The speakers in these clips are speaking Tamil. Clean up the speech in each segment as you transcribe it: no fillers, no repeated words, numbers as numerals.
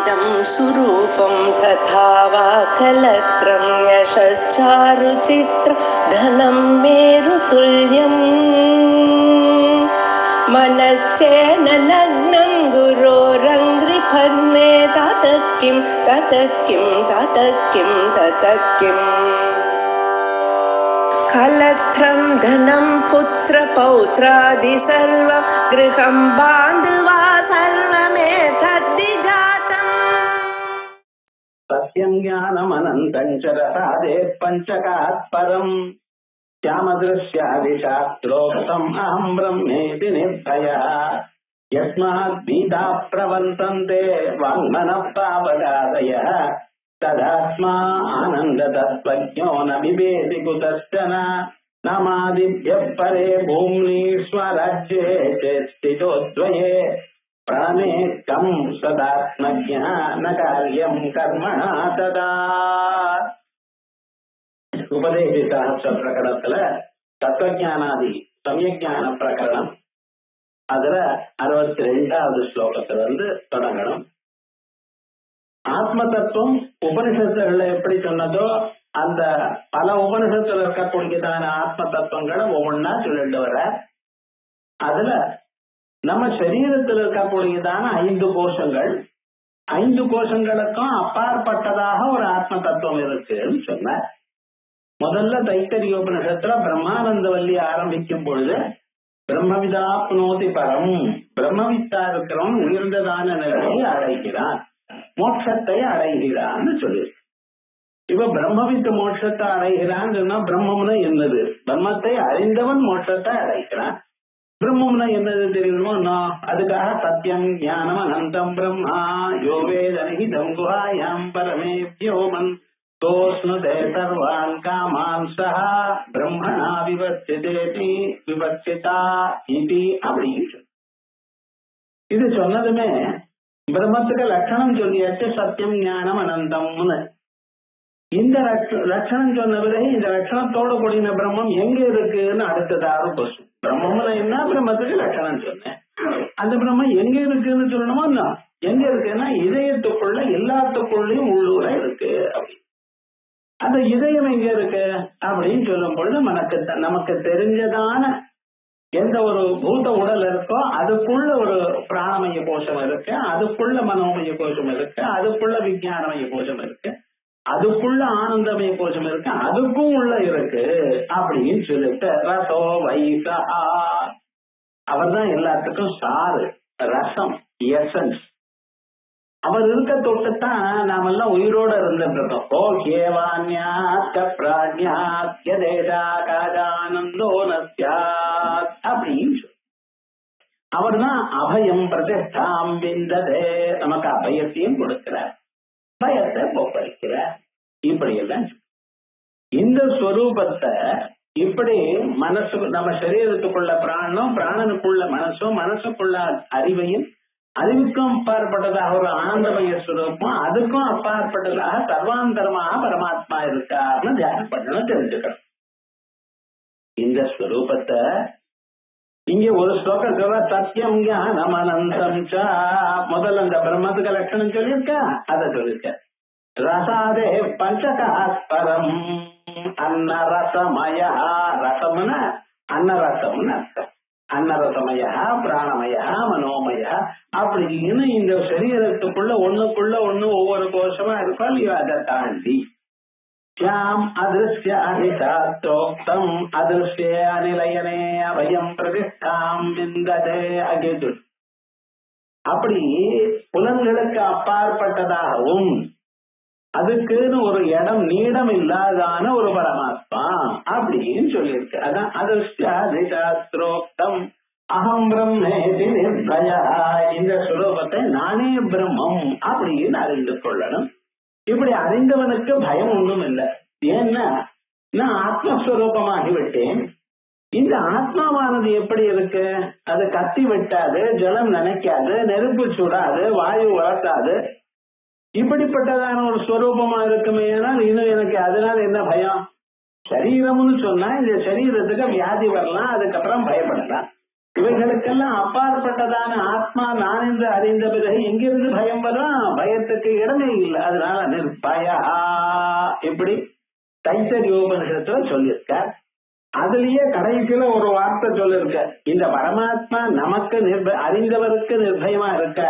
इदं सुरूपं तथा वा कलत्रं यशश्चारुचित्र धनं मेरुतुल्यम् मनश्चेन लग्नं गुरोरङ्घ्रिफन्ने ततः किं ततः किं ततः किं ततः किम् कलत्रं धनं पुत्रपौत्रादि सर्वं गृहं बान्धवा सर्वमेतद्धि जातम् सत्यं ज्ञानमनन्तं च रसादेत् पञ्चकात् परम् श्यामदृश्यादिशास्त्रोक्तम् अहं ब्रह्मेति निर्भयः यस्मात् भीता प्रवर्तन्ते वाङ्मनः पावगादयः तदात्मा आनन्दतत्त्वज्ञो न बिभेति कुतश्चन नमादिभ्यः परे भूम्नि स्वराज्ये चेत्स्थितो द्वये प्राणेकं सदात्मज्ञः न कार्यं कर्मणा तदा உபதேச சாஸ்திர பிரகடனத்துல தத்துவஞானாதி சமயஞான பிரகரணம் அதுல 62வது ஸ்லோகத்துல தொடங்கணும். ஆத்ம தத்துவம் உபனிஷத்துகள்ல எப்படி சொன்னதோ அந்த பல உபனிஷத்துல இருக்கக்கூடியதான ஆத்ம தத்துவங்களை ஒவ்வொன்னா சொல்லிட்டு வர, அதுல நம்ம சரீரத்தில் இருக்கக்கூடியதான 5 கோஷங்கள், 5 கோஷங்களுக்கும் அப்பாற்பட்டதாக ஒரு ஆத்ம தத்துவம் இருக்குன்னு சொன்ன. முதல்ல தைத்தரியோபனிஷத்துல பிரம்மானந்த வல்லி ஆரம்பிக்கும் பொழுது பிரம்மவிதாப்னோதி பரம், பிரம்மவித்தா இருக்கிறவன் உயர்ந்ததான நிலையை அடைகிறான், மோட்சத்தை அடைகிறான்னு சொல்லு. இப்ப பிரம்மவித்து மோட்சத்தை அடைகிறான்னு சொன்னா பிரம்மம்னா என்னது? பிரம்மத்தை அறிந்தவன் மோட்சத்தை அடைகிறான். பிரம்மம்னா என்னது தெரியுமோ? அதுக்காக சத்தியம் ஞானம் அனந்தம் பிரம்மா யோவேதனிதம் குஹாயாம் பரமே வியோமன் தோஸ்னுதே சர்வான் காமான் சஹ பிரம்மணா விவர்த்திதேதி விவர்த்திதா இதி அப்படின்னு இது சொன்னதுமே பிரம்மத்துக்கு லட்சணம் சொல்லியாச்சு, சத்தியம் ஞானம் அனந்தம்னு. இந்த லட்சணம் சொன்ன பிறகு இந்த லட்சணத்தோட கூடின பிரம்மம் எங்க இருக்குன்னு அடுத்ததாக கொஸ்டின். பிரம்மம்னா என்ன? பிரம்மத்துக்கு லட்சணம் சொன்னேன். அந்த பிரம்மம் எங்க இருக்குன்னு சொல்லணுமா? எங்க இருக்குன்னா இதயத்துக்குள்ள எல்லாத்துக்குள்ளயும் உள்ளூர இருக்கு அப்படி. அந்த இதயம் எங்க இருக்கு அப்படின்னு சொல்லும் பொழுது நமக்கு தெரிஞ்சதான எந்த ஒரு பூத உடல் இருக்கோ அதுக்குள்ள ஒரு பிராணமய கோஷம் இருக்கு, அதுக்குள்ள மனோமய கோஷம் இருக்கு, அதுக்குள்ள விஞ்ஞானமய கோஷம் இருக்கு, அதுக்குள்ள ஆனந்தமய கோஷம் இருக்கு, அதுக்கும் உள்ள இருக்கு அப்படின்னு சொல்லிட்டு ரசோ வைசா, அவர் தான் எல்லாத்துக்கும் சாறு, ரசம், எசன்ஸ். அவர் இருக்க தொட்டுத்தான் நாம எல்லாம் உயிரோட இருந்துட்டு இருக்கோம். ஓ கேவான்யாத் பிராண்யாத் யதேதா காஜானந்தோ நஸ்யாத் அப்படின்னு சொல்லி அவர் தான் அபயம் பிரதிஷ்டாம் விந்ததே, நமக்கு அபயத்தையும் கொடுக்கிறார், பயத்தை போக்கடிக்கிறார். இப்படி எல்லாம் இந்த ஸ்வரூபத்தை இப்படி மனசு, நம்ம சரீரத்துக்குள்ள பிராணம், பிராணனுக்குள்ள மனசும், மனசுக்குள்ள அறிவையும், அறிவுக்கும் அப்பாற்பட்டதாக ஒரு ஆனந்தமய ஸ்வரூபம், அதுக்கும் அப்பாற்பட்டதாக சர்வாந்தரமாக பரமாத்மா இருக்காருன்னு தியானம் பண்ணணும், தெரிஞ்சுக்கணும். இந்த ஸ்வரூபத்தை இங்க ஒரு ஸ்லோகம் சொல்ல, சத்தியம் ஞானம் அனந்தம் ச. முதல்ல அந்த பிரம்மத்துக்கு லட்சணம் சொல்லியிருக்கா, அதை சொல்லியிருக்க. ரசாதே பஞ்சகாஸ்பரம் அன்னரசமய, ரசம்னா அன்னரசம்னு அர்த்தம். அன்னரசமயா பிராணமயா மனோமயா அப்படின்னு இந்த சரீரத்துக்குள்ள ஒண்ணுக்குள்ள ஒண்ணு ஒவ்வொரு கோஷமா இருக்கும் இல்லையோ, அதை தாண்டி ஷியாம் அதிருஷ்யோக்தம் அதிருஷ்ய அநிலையனே அபயம் பிரதிஷ்டாம் விந்ததே அகிது. அப்படி புலன்களுக்கு அப்பாற்பட்டதாகவும் அதுக்குன்னு ஒரு இடம் நீடம் இல்லாதான ஒரு பரமாத்மா அப்படின்னு சொல்லியிருக்கு. அதான் அதிருஷ்யோக்தம் அகம் பிரம்மேதி நிர்பயா, இந்த ஸ்வரூபத்தை நானே பிரம்மம் அப்படின்னு அறிந்து கொள்ளணும். இப்படி அறிந்தவனுக்கு பயம் ஒன்றும் இல்லை. ஏன்னா நான் ஆத்மஸ்வரூபமாகிவிட்டேன். இந்த ஆத்மாவானது எப்படி இருக்கு? அது கத்தி வெட்டாது, ஜலம் நினைக்காது, நெருப்பு சுடாது, வாயு வளர்த்தாது. இப்படிப்பட்டதான ஒரு ஸ்வரூபமா இருக்குமே, இன்னும் எனக்கு அதனால என்ன பயம்? சரீரம்னு சொன்னா இந்த சரீரத்துக்கு வியாதி வரலாம், அதுக்கப்புறம் பயப்படலாம். இவைகளுக்கெல்லாம் அப்பாற்பட்டதான ஆத்மா நான் என்று அறிந்த பிறகு எங்கிருந்து பயம் வரும்? பயத்துக்கு இடமே இல்லை. அதனால நிர்பயா இப்படி தைத்தரியோபனிஷத்துல சொல்லியிருக்க. அதுலயே கடைசியில ஒரு வார்த்தை சொல்லிருக்க, இந்த பரமாத்மா நமக்கு அறிந்தவருக்கு நிர்பயமா இருக்க.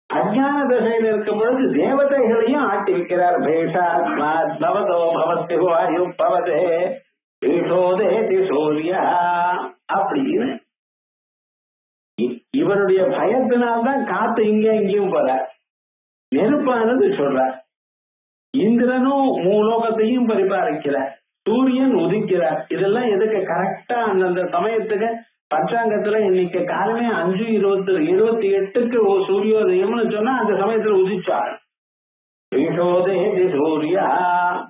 அஜான தசையில் இருக்கும் பொழுது தேவதைகளையும் ஆட்டி வைக்கிறார். பேஷாத்மா பவதோ பவத்து வாயு பவதே பேஷோதேதி சூர்யா அப்படின்னு இவருடைய பயத்தினால்தான் காத்து இங்க இங்கேயும் போற. நெருப்பானது சொல்ற. இந்திரனும் மூலோகத்தையும் பரிபாலிக்கிறார். சூரியன் உதிக்கிறார். இதெல்லாம் எதுக்கு? கரெக்டா அந்தந்த சமயத்துக்கு பஞ்சாங்கத்துல இன்னைக்கு காலமே 5:28 சூரியோதயம்னு சொன்னா அந்த சமயத்துல உதிச்சார். பீஷோதேதி சூர்யா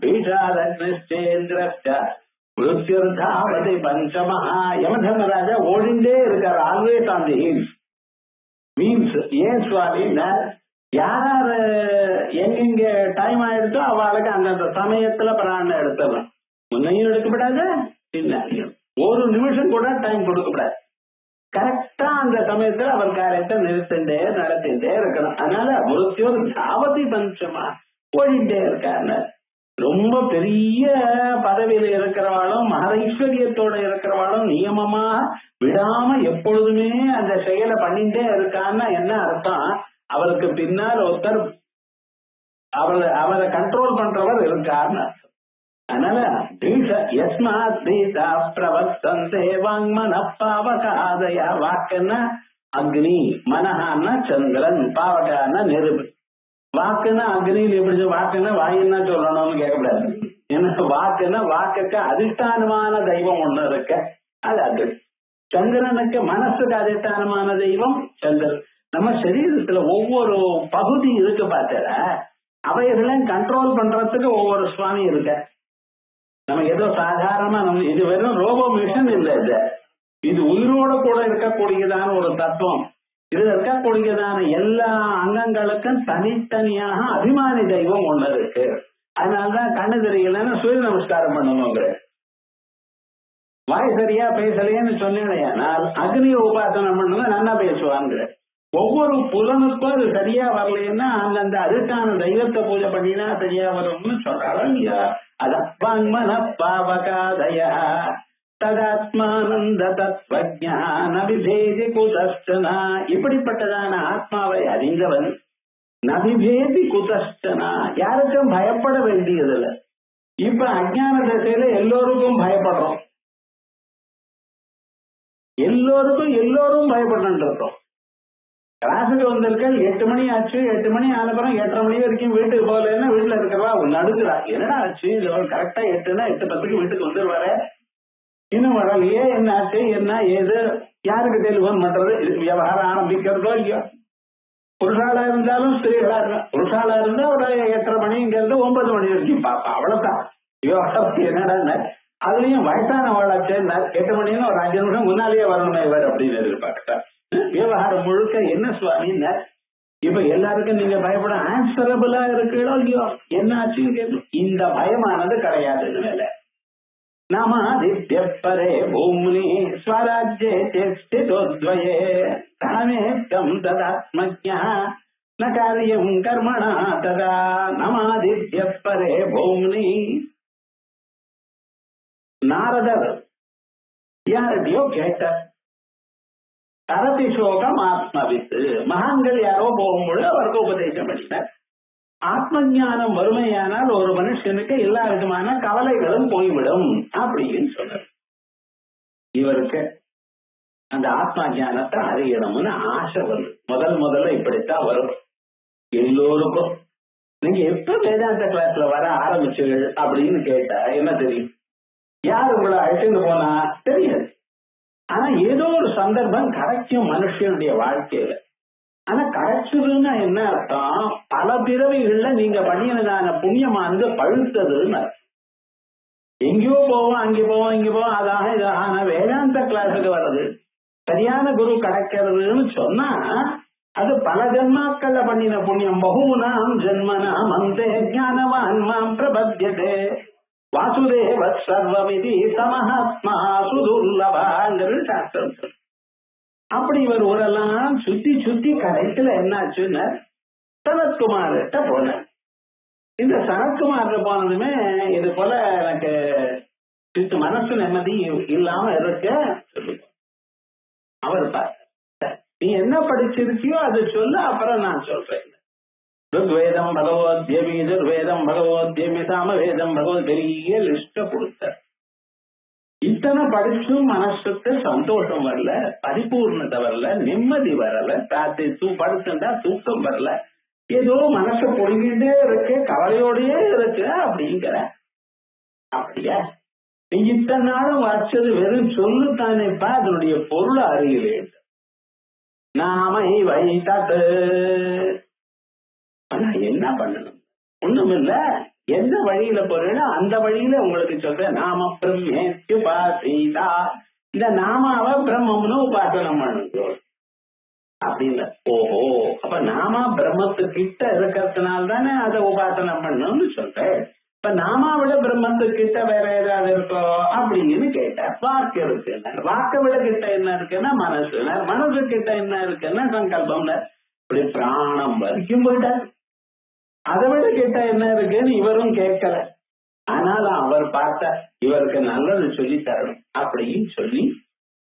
பீஷாதேந்திரஸ்ட மிருத்யுர்தாவதி பஞ்சமஹா. யமதர்மராஜா ஓடிண்டே இருக்கார். Always on the hills. Means ஏன் சுவாமின்னா யார் எங்கெங்க டைம் ஆயிடுச்சோ அவளுக்கு அந்தந்த சமயத்துல பிராணம் எடுத்துடலாம். முன்னையும் எடுக்கப்படாது, பின்னாடியும் ஒரு நிமிஷம் கூட டைம் கொடுக்கப்படாது. கரெக்டா அந்த சமயத்துல அவர் காரியத்தை நிறுத்திண்டே நடத்திட்டே இருக்கணும். அதனால மிருத்யுர் தாவதி பஞ்சமா ஓடிட்டே இருக்காரு. ரொம்ப பெரிய பதவியில இருக்கிறவாளும் மகரைஸ்வரியத்தோட இருக்கிறவாளும் நியமமா விடாம எப்பொழுதுமே அந்த செயலை பண்ணிட்டே இருக்கான்னா என்ன அர்த்தம்? அவருக்கு பின்னால் ஒருத்தர் அவரை கண்ட்ரோல் பண்றவர் இருக்காருன்னு. அதனால யஸ்மாத் பீதா பிரவர்த்தந்தே வாங்மன பாவகாதய. வாக்குன்னா அக்னி, மனஹான்னா சந்திரன், பாவகான்னா நெருப்பு. வாக்குன்னா அக்னியில் எப்படி? வாக்குன்னா வாயின்னா சொல்லணும்னு கேட்கக்கூடாது. ஏன்னா வாக்குன்னா வாக்குக்கு அதிஷ்டானமான தெய்வம் ஒண்ணு இருக்க, அது அக்னி. சந்திரனுக்கு மனசுக்கு அதிஷ்டானமான தெய்வம் சந்திரன். நம்ம சரீரத்துல ஒவ்வொரு பகுதி இருக்கு பார்த்தல, அவைகளையும் கண்ட்ரோல் பண்றதுக்கு ஒவ்வொரு சுவாமி இருக்க. நம்ம ஏதோ சாதாரணமா இது வெறும் ரோபோ மிஷன் இல்லை. இது உயிரோட கூட இருக்கக்கூடியதான ஒரு தத்துவம். இதுல இருக்கக்கூடியதான எல்லா அங்கங்களுக்கும் தனித்தனியாக அபிமானி தெய்வம் ஒண்ணு இருக்கு. அதனாலதான் கண்ணு தெரியலன்னு சூரிய நமஸ்காரம் பண்ணணுங்க. வாய் சரியா பேசலையேன்னு சொன்னேனால் அக்னிய உபாசனம் பண்ணுங்க, நல்லா பேசுவாங்க. ஒவ்வொரு புலனுக்கும் அது சரியா வரலைன்னா அந்தந்த அதுக்கான தெய்வத்தை பூஜை பண்ணினா சரியா வரும்னு சொல்றாங்க இல்லையா? அதப்பான்மன பாவகாதய ததாத்மானந்த தத்வஜான விபேதி குதஸ்டனா. இப்படிப்பட்டதான ஆத்மாவை அறிந்தவன் நபிபேதி குதஸ்டனா, யாருக்கும் பயப்பட வேண்டியதில்லை. இப்ப அஜான திசையில எல்லோருக்கும் பயப்படுறோம். எல்லோரும் பயப்பட்டு இருக்கோம். கிளாஸுக்கு வந்திருக்க 8 மணி ஆச்சு, 8 மணி ஆனப்புறம் 8:30 மணி வரைக்கும் வீட்டுக்கு போகலன்னா வீட்டுல இருக்கிறவா நடுக்கிறா. என்னடா ஆச்சு? கரெக்டா 8னா 8:10 வீட்டுக்கு வந்துருவாரு, இன்னும் வரலையே, என்ன ஆச்சு, என்ன ஏது, யாருக்கு டெலிபோன் பண்றது? விவகாரம் ஆரம்பிக்கிறதோ இல்லையோ. புருஷாலா இருந்தாலும் ஸ்திரீகளா இருந்தா, புருஷாலா இருந்தா ஒரு 8:30 மணிங்கிறது 9 மணி வரைக்கும் பாப்பா, அவ்வளவுதான் விவகாரம். என்னடா அதுலயும் வயசானவாளாச்சு 8 மணின்னு ஒரு 5 நிமிஷம் முன்னாலேயே வரணுமே இவர் அப்படின்னு எதிர்பார்க்கட்டா. விவகாரம் முழுக்க என்ன சுவாமின்னா இப்ப எல்லாருக்கும் நீங்க பயப்பட ஆன்சரபிளா இருக்கோ இல்லையோ, என்ன ஆச்சுன்னு கேட்கும். இந்த பயமானது கிடையாது. மேல நாமாதித்யப்பரே பூம்னி ஸ்வராஜ்யே ஸ்திதோத்வயே தனமேக்கம் ததாத்மஜ்ஞா ந காரியம் கர்மணா ததா. நமாதித்யப்பரே பூம்னி. நாரதர் யார்கிட்டயோ கேட்டார், தரதி சோகம் ஆத்மவித்து. மகான்கள் யாரோ போகும்பொழுது அவருக்கு உபதேசம் பண்ணினார். ஆத்ம ஞானம் வறுமையானால் ஒரு மனுஷனுக்கு எல்லா விதமான கவலைகளும் போய்விடும் அப்படின்னு சொன்னார். இவருக்கு அந்த ஆத்மா ஞானத்தை அறியணும்னு ஆசை வருது. முதல்ல இப்படித்தான் வரும் எல்லோருக்கும். நீங்க எப்ப வேதாந்த கிளாஸ்ல வர ஆரம்பிச்சுகள் அப்படின்னு கேட்டா என்ன தெரியும்? யார் உங்களை அழைச்சிட்டு போனா தெரியாது. ஆனா ஏதோ ஒரு சந்தர்ப்பம் கிடைக்கும் மனுஷனுடைய வாழ்க்கையில. ஆனா கிடைச்சதுன்னா என்ன அர்த்தம்? பல பிறவிகள்ல நீங்க பண்ணினதான புண்ணியமானது பழுத்ததுன்னு. எங்கேயோ போவோம், அங்கே போவோம், இங்க போவோம், அதாக இதாக. ஆனா வேதாந்த கிளாஸுக்கு வர்றது, சரியான குரு கிடைக்கிறதுன்னு சொன்னா அது பல ஜென்மாக்கள்ல பண்ணின புண்ணியம். பகூனாம் ஜென்மனாம் அந்தே ஞானவான் மாம் பிரபத்யதே வாசுதேவ சர்வமிதி சமஹாத்மா சுதுர்லபாங்கிறது சாஸ்திரம். அப்படி இவர் ஊரெல்லாம் சுத்தி சுத்தி கடைசியில என்னாச்சுன்னு சனத்குமார்கிட்ட போனார். இந்த சனத்குமார்ல போனதுமே இது போல எனக்கு மனசு நிம்மதி இல்லாம இருக்க சொல்லுங்க. அவர் பார்த்த நீ என்ன படிச்சிருக்கியோ அது சொல்ல, அப்புறம் நான் சொல்றேன். ருக்வேதம் பகவத்யமி, துர்வேதம் பகவத்யமி, சாமவேதம் பகவத், பெரிய லிஸ்ட கொடுத்தார். இத்தனை படிச்சும் மனசுக்கு சந்தோஷம் வரல, பரிபூர்ணத்தை வரல, நிம்மதி வரல, படுத்துட்டா தூக்கம் வரல, ஏதோ மனசு பொழுகிட்டே இருக்கு, கவலையோடயே இருக்கு அப்படிங்கிற. அப்படியா? நீ இத்தனை நாளும் வச்சது வெறும் சொல்லு தானேப்பா, அதனுடைய பொருள் அறியலே. நாமை வைத்தது என்ன பண்ணணும்? ஒண்ணும் இல்ல, எந்த வழியில போறீங்களோ அந்த வழியில உங்களுக்கு சொல்றேன். நாம பிரம்மேத்யுபாசீதா, இந்த நாமாவை பிரம்மம்னு உபாசனம் பண்ணுங்க அப்படின்னு. ஓஹோ, அப்ப நாமா பிரம்மத்துக்கிட்ட இருக்கிறதுனால தானே அதை உபாசனம் பண்ணணும்னு சொல்றேன். இப்ப நாமா விட பிரம்மத்துக்கிட்ட வேற ஏதாவது இருக்கோ அப்படின்னு கேட்டார். வாக்கு இருக்கு, வாக்க விட கிட்ட என்ன இருக்குன்னா மனசு, மனசு கிட்ட என்ன இருக்குன்னா சங்கல்பம். இப்படி பிராணம் வரைக்கும் போயிட்டார். அதை விட கிட்ட என்ன இருக்குன்னு இவரும் கேட்கல. ஆனாலும் அவர் பார்த்த இவருக்கு நல்லது சொல்லி தரணும் அப்படின்னு சொல்லி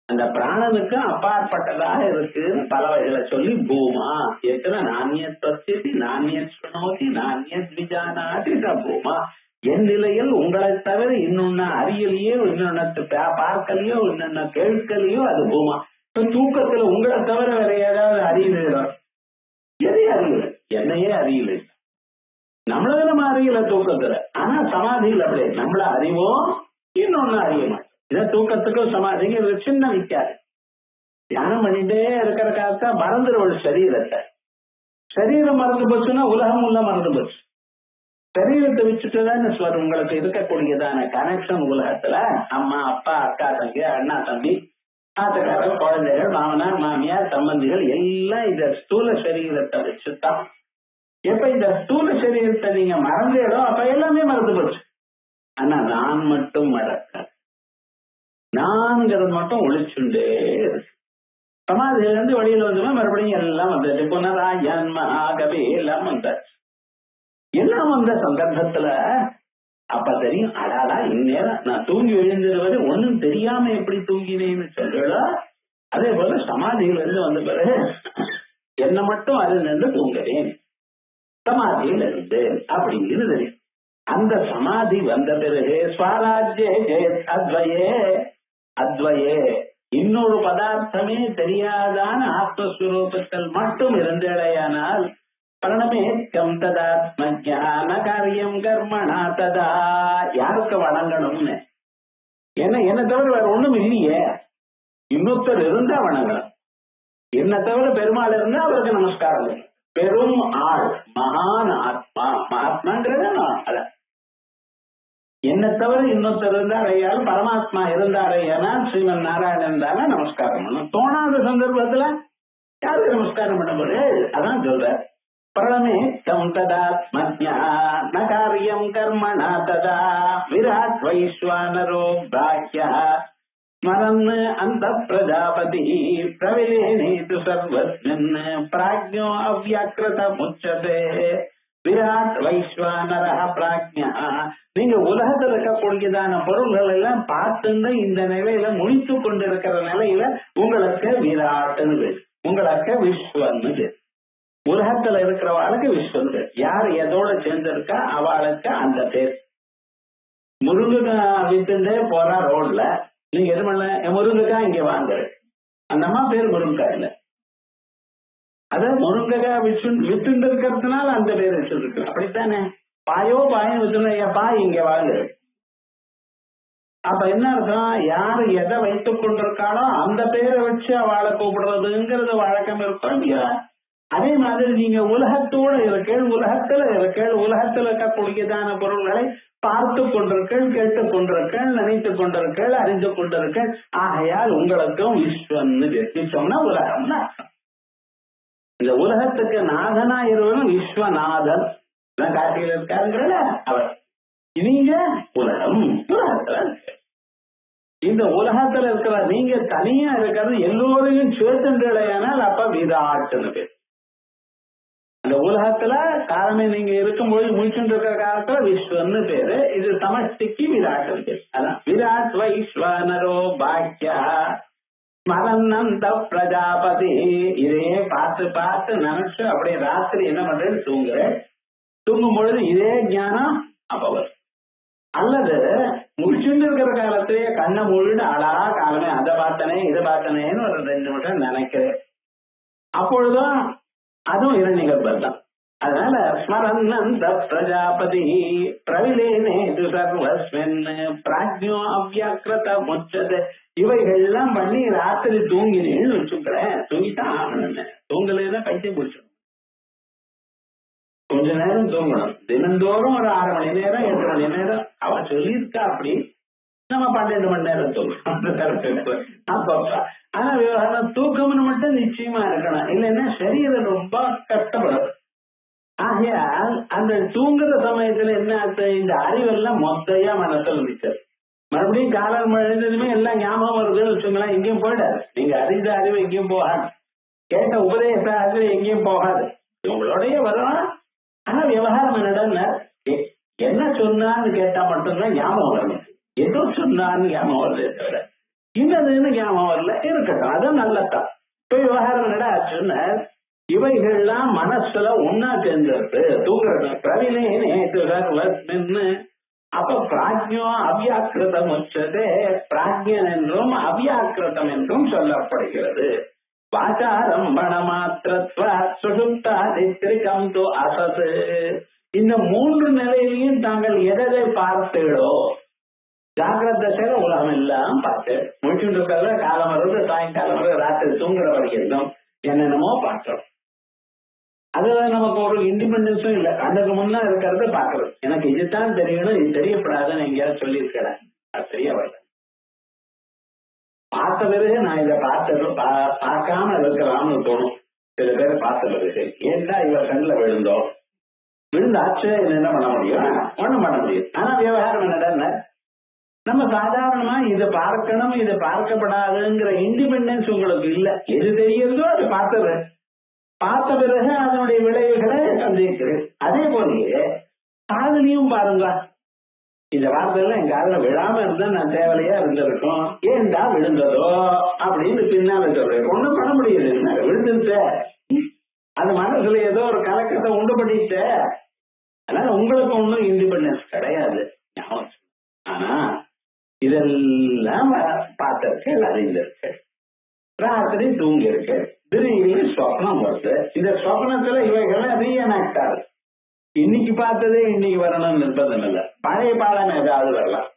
அந்த பிராணனுக்கு அப்பாற்பட்டதாக இருக்குன்னு பல வகைகளை சொல்லி, பூமா எத்தனை நானியத்தி நானியத் சுனோதி நானியத் விஜானாதி பூமா, என் நிலையில் உங்களை தவிர இன்னொன்னு அறியலையோ, இன்னொன்னு பார்க்கலையோ, இன்னொன்னு கேட்கலையோ அது பூமா. இப்ப தூக்கத்துல உங்களை தவிர வேற ஏதாவது அறியல? எதையும் அறியல, என்னையே அறியல. நம்மள நம்ம அறியல தூக்கத்துல. ஆனா சமாதியில் அப்படி நம்மள அறிவோம், இன்னொன்னு அறிய மாட்டோம். இதை தூக்கத்துக்கும் சமாதிக்கு சின்ன வித்தியாசம். தியானம் பண்ணிட்டே இருக்கிற காலத்தா மறந்துடுவோம் சரீரத்தை. சரீரம் மறந்து போச்சுன்னா உலகம் உள்ள மறந்து போச்சு. சரீரத்தை வச்சுட்டுதான் உங்களுக்கு இருக்கக்கூடியதான கனெக்ஷன் உலகத்துல அம்மா அப்பா அக்கா தங்கி அண்ணா தம்பி ஆத்தக்காரர் குழந்தைகள் மாமனார் மாமியார் சம்பந்திகள் எல்லாம் இந்த ஸ்தூல சரீரத்தை வச்சுதான். எப்ப இந்த ஸ்தூல சரீரத்தை நீங்க மறந்தேடோ அப்ப எல்லாமே மறந்து போச்சு. ஆனா நான் மட்டும் மறக்க, நான்கிறது மட்டும் ஒழிச்சுண்டே இருக்கு. சமாதியில இருந்து வெளியில வந்துமே மறுபடியும் எல்லாம் வந்தாச்சு. புனராஜன்மாகவே எல்லாம் வந்தாச்சு. எல்லாம் வந்த சந்தர்ப்பத்துல அப்ப தெரியும், அடாடா இந்நேரம் நான் தூங்கி எழுந்திருவது ஒன்னும் தெரியாம எப்படி தூங்கினேன்னு சொல்லல. அதே போல சமாதியில இருந்து வந்த பிறகு என்ன மட்டும் அது நின்று தூங்குறேன் சமாதியில இருந்து அப்படின்னு தெரியும். அந்த சமாதி வந்த பிறகு ஸ்வராஜ்யே அத்வயே அத்வயே, இன்னொரு பதார்த்தமே தெரியாதான ஆத்மஸ்வரூபத்தில் மட்டும் இருந்தேடையானால் பிரணமேத்யம் ததாத்மஜான காரியம் கர்மணா ததா, யாருக்கு வணங்கணும்னு என்ன தவிர வேற ஒண்ணும் இல்லையே. இன்னொருத்தர் இருந்தா வணங்கணும். என்ன தவிர பெருமாள் இருந்தா அவருக்கு நமஸ்காரம். பெரும் ஆள், மகான் ஆத்மா, மகாத்மாங்கிறத என்ன தவிர இன்னொருத்தர் இருந்தாரையால் பரமாத்மா இருந்தாரையானால் ஸ்ரீமன் நாராயணன் இருந்தால நமஸ்காரம் பண்ணணும். தோணாத சந்தர்ப்பத்துல யாருக்கு நமஸ்காரம் பண்ண போது? அதான் சொல்ற. பிரணமேத்யம் ததாத்மஜ்ஞான காரியம் கர்மணா ததா விராட் வைஸ்வானரோ பாஹ்யः ஸ்மரன் அந்த பிரஜாபதி பிரவிலேனேது சர்வஸ்மின் பிராஜ்ஞோ அவ்யக்ருத முச்சதே. விராட் வைஸ்வானர பிராஜ்ஞா, நீங்க உலகத்தில் இருக்கக்கூடியதான பொருள்கள் எல்லாம் பார்த்துன்னு இந்த நிலையில முடித்து கொண்டிருக்கிற நிலையில உங்களுக்கு விராட்டுன்னு, உங்களுக்கு விஸ்வன்னு. உலகத்துல இருக்கிறவாளுக்கு விஸ்வன்னு. யார் எதோட சேர்ந்திருக்கா அவளுக்கு அந்த பேர். முருங்கக்காய் வித்துண்டே போறா ரோட்ல, நீங்க எது பண்ண முருங்கைக்காய் இங்க வாங்குற, அந்த அம்மா பேர் முருங்கைக்காய் இல்ல, அத முருங்கைக்காய் வித்துண்டு இருக்கிறதுனால அந்த பேர் வச்சிருக்கு. அப்படித்தானே? பாயோ பாயம் வித்துன பாய் இங்க வாங்குற. அப்ப என்ன அர்த்தம்? யாரு எதை வைத்துக் கொண்டிருக்காளோ அந்த பேரை வச்சு அவளை கூப்பிடுறதுங்கிறது வழக்கம் இருக்கும் இல்லையா? அதே மாதிரி நீங்க உலகத்தோட இருக்கேள், உலகத்துல இருக்கக்கூடியதான பொருள்களை பார்த்து கொண்டிருக்கள், கேட்டுக் கொண்டிருக்கள், நினைத்துக் கொண்டிருக்கள், அறிந்து கொண்டிருக்கள். ஆகையால் உங்களுக்கும் விஸ்வன்னு விஸ்வம்னா உலகம்னா இந்த உலகத்துக்கு நாதனா இருவரும் விஸ்வநாதன் காட்டியில் இருக்காருங்கிறத அவர். நீங்க உலகம், உலகத்துல இந்த உலகத்துல இருக்கிற நீங்க தனியா இருக்கிறது எல்லோரையும் சேர்த்துன்றனால் அப்ப விராட்டுன்னு பேர். அந்த உலகத்துல காரணமே நீங்க இருக்கும்போது முடிச்சுட்டு இருக்கிற காலத்துல விஸ்வன்னு பேரு. இது சமஷ்டிக்கு விராட்டுன்னு பேரு. அதான் விராட் வைஸ்வனரோ பாக்கியா ஸ்மரன்னந்த பிரஜாபதி. இதே பார்த்து பார்த்து நினைச்சு அப்படியே ராத்திரி என்ன பண்றேன்னு தூங்குறேன். தூங்கும் பொழுது இதே ஞானம் அப்ப வரும். அல்லது முடிச்சுட்டு இருக்கிற காலத்திலேயே கண்ணை மூழ்கிட்டு அழா காலமே அதை பார்த்தனே இதை பார்த்தனேன்னு ஒரு 2 நிமிஷம் நினைக்கிறேன். அப்பொழுதும் அதுவும் இரணிகர்பர் தான். அதனால ஸ்மரன்னந்த பிரஜாபதி பிரவிலேனே சர்வஸ்வன் பிராஜ்யோ அவ்யாக்கிரத முச்சது. இவைகள்லாம் பண்ணி ராத்திரி தூங்கினேன்னு வச்சுக்கிறேன். தூங்கித்தான் ஆகணும்னு. தூங்கலைன்னா பைத்தியம் பிடிச்சிடும். கொஞ்ச நேரம் தூங்கணும். தினந்தோறும் ஒரு 6 மணி நேரம் 8 மணி நேரம் அவன் சொல்லியிருக்கா. அப்படி நம்ம 12 மணி நேரம் தூங்கணும். ஆனா விவகாரம் தூக்கம்னு மட்டும் நிச்சயமா இருக்கணும். இல்லைன்னா சரீரம் ரொம்ப கஷ்டப்படும். ஆகையால் அந்த தூங்குற சமயத்துல என்ன ஆச்சு, இந்த அறிவெல்லாம் மொத்தையா மனசுல நிற்கிறது. மறுபடியும் காலம் எழுந்ததுமே எல்லாம் ஞாபகம் வருதுன்னு வச்சுங்களேன். எங்கேயும் போயிடாது. நீங்க அறிந்த அறிவு எங்கேயும் போகாது. கேட்ட உபதேச அறிவு எங்கேயும் போகாது. உங்களுடைய வரும். ஆனா விவகாரம் என்னடா, என்ன சொன்னான்னு கேட்டா மட்டும்தான் ஞாபகம் வரணும். ஏதோ சொன்னான்னு ஞாபகம் வருது தவிர இன்னதுன்னு ஞாபகம் வரல. இருக்கட்டும், அதுவும் நல்லதான். இப்ப விவகாரம் என்னடா ஆச்சுன்னா இவைகள்லாம் மனசுல ஒன்னா சேர்ந்துருக்கு. தூங்குறது பிரவிலேன்னு அப்ப பிராஜ்யோ அவ்யாக்கிருதம் உச்சதே. பிராஜ்யன் என்றும் அவ்யாக்கிருதம் என்றும் சொல்லப்படுகிறது. வாசாரம்பண மாத்திரத்வ சுஷுப்தாதித்ரிகம் து அசது. இந்த 3 நிலையிலையும் தாங்கள் எதை பார்த்தீங்களோ, ஜாகிரத தசையில உலகம் எல்லாம் பார்த்து முடிச்சுட்டு இருக்கிறத காலம் வருது, சாயங்காலம் வருது, ராத்திரி தூங்குற வரைக்கும் என்னென்னமோ பார்க்கிறோம். அதுல நமக்கு ஒரு இண்டிபெண்டன்ஸும் இல்லை. அதுக்கு முன்னா இருக்கிறத பாக்குறது. எனக்கு இதுதான் தெரியணும், இது தெரியப்படாதுன்னு எங்கேயாவது சொல்லியிருக்கிறேன். அது தெரிய வரல. பார்த்த பிறகு நான் இதை பார்க்காம இருக்கலாம்னு தோணும். சில பேரை பார்த்த பிறகு ஏன்டா இவ கண்ணுல விழுந்தாச்சு என்ன பண்ண முடியும்? ஒண்ணும் பண்ண முடியும். ஆனா விவகாரம் என்னடா, நம்ம சாதாரணமா இதை பார்க்கணும் இது பார்க்கப்படாதுங்கிற இண்டிபெண்டன்ஸ் உங்களுக்கு இல்லை. எது தெரியறதோ அது பார்த்த பிறகு அதனுடைய விளைவுகளை சந்திக்கிறேன். அதே போலயே காதலியும் பாருங்க. இந்த வார்த்தைலாம் என் காதல விழாம இருந்தா நான் தேவையா இருந்திருக்கும். ஏன்டா விழுந்ததோ அப்படின்னு பின்னால சொல்றேன். ஒண்ணும் பண்ண முடியாது. விழுந்துட்ட அது மனசுல ஏதோ ஒரு கலக்கத்தை உண்டு பண்ணிட்ட. அதனால உங்களுக்கு ஒன்றும் இண்டிபெண்டன்ஸ் கிடையாது. ஆனா இதெல்லாம் பார்த்திருக்க, அறிந்திருக்க. ராத்திரி தூங்கி இருக்கு, திடீர்னு சொப்னம் வருது. இந்த சொப்னத்துல இவைகள்லாம் ரீஎனாக்ட் ஆகுது. இன்னைக்கு பார்த்ததே இன்னைக்கு வரணும்னு நிர்பந்தம் இல்லை. பழைய பாடம் ஏதாவது வரலாம்.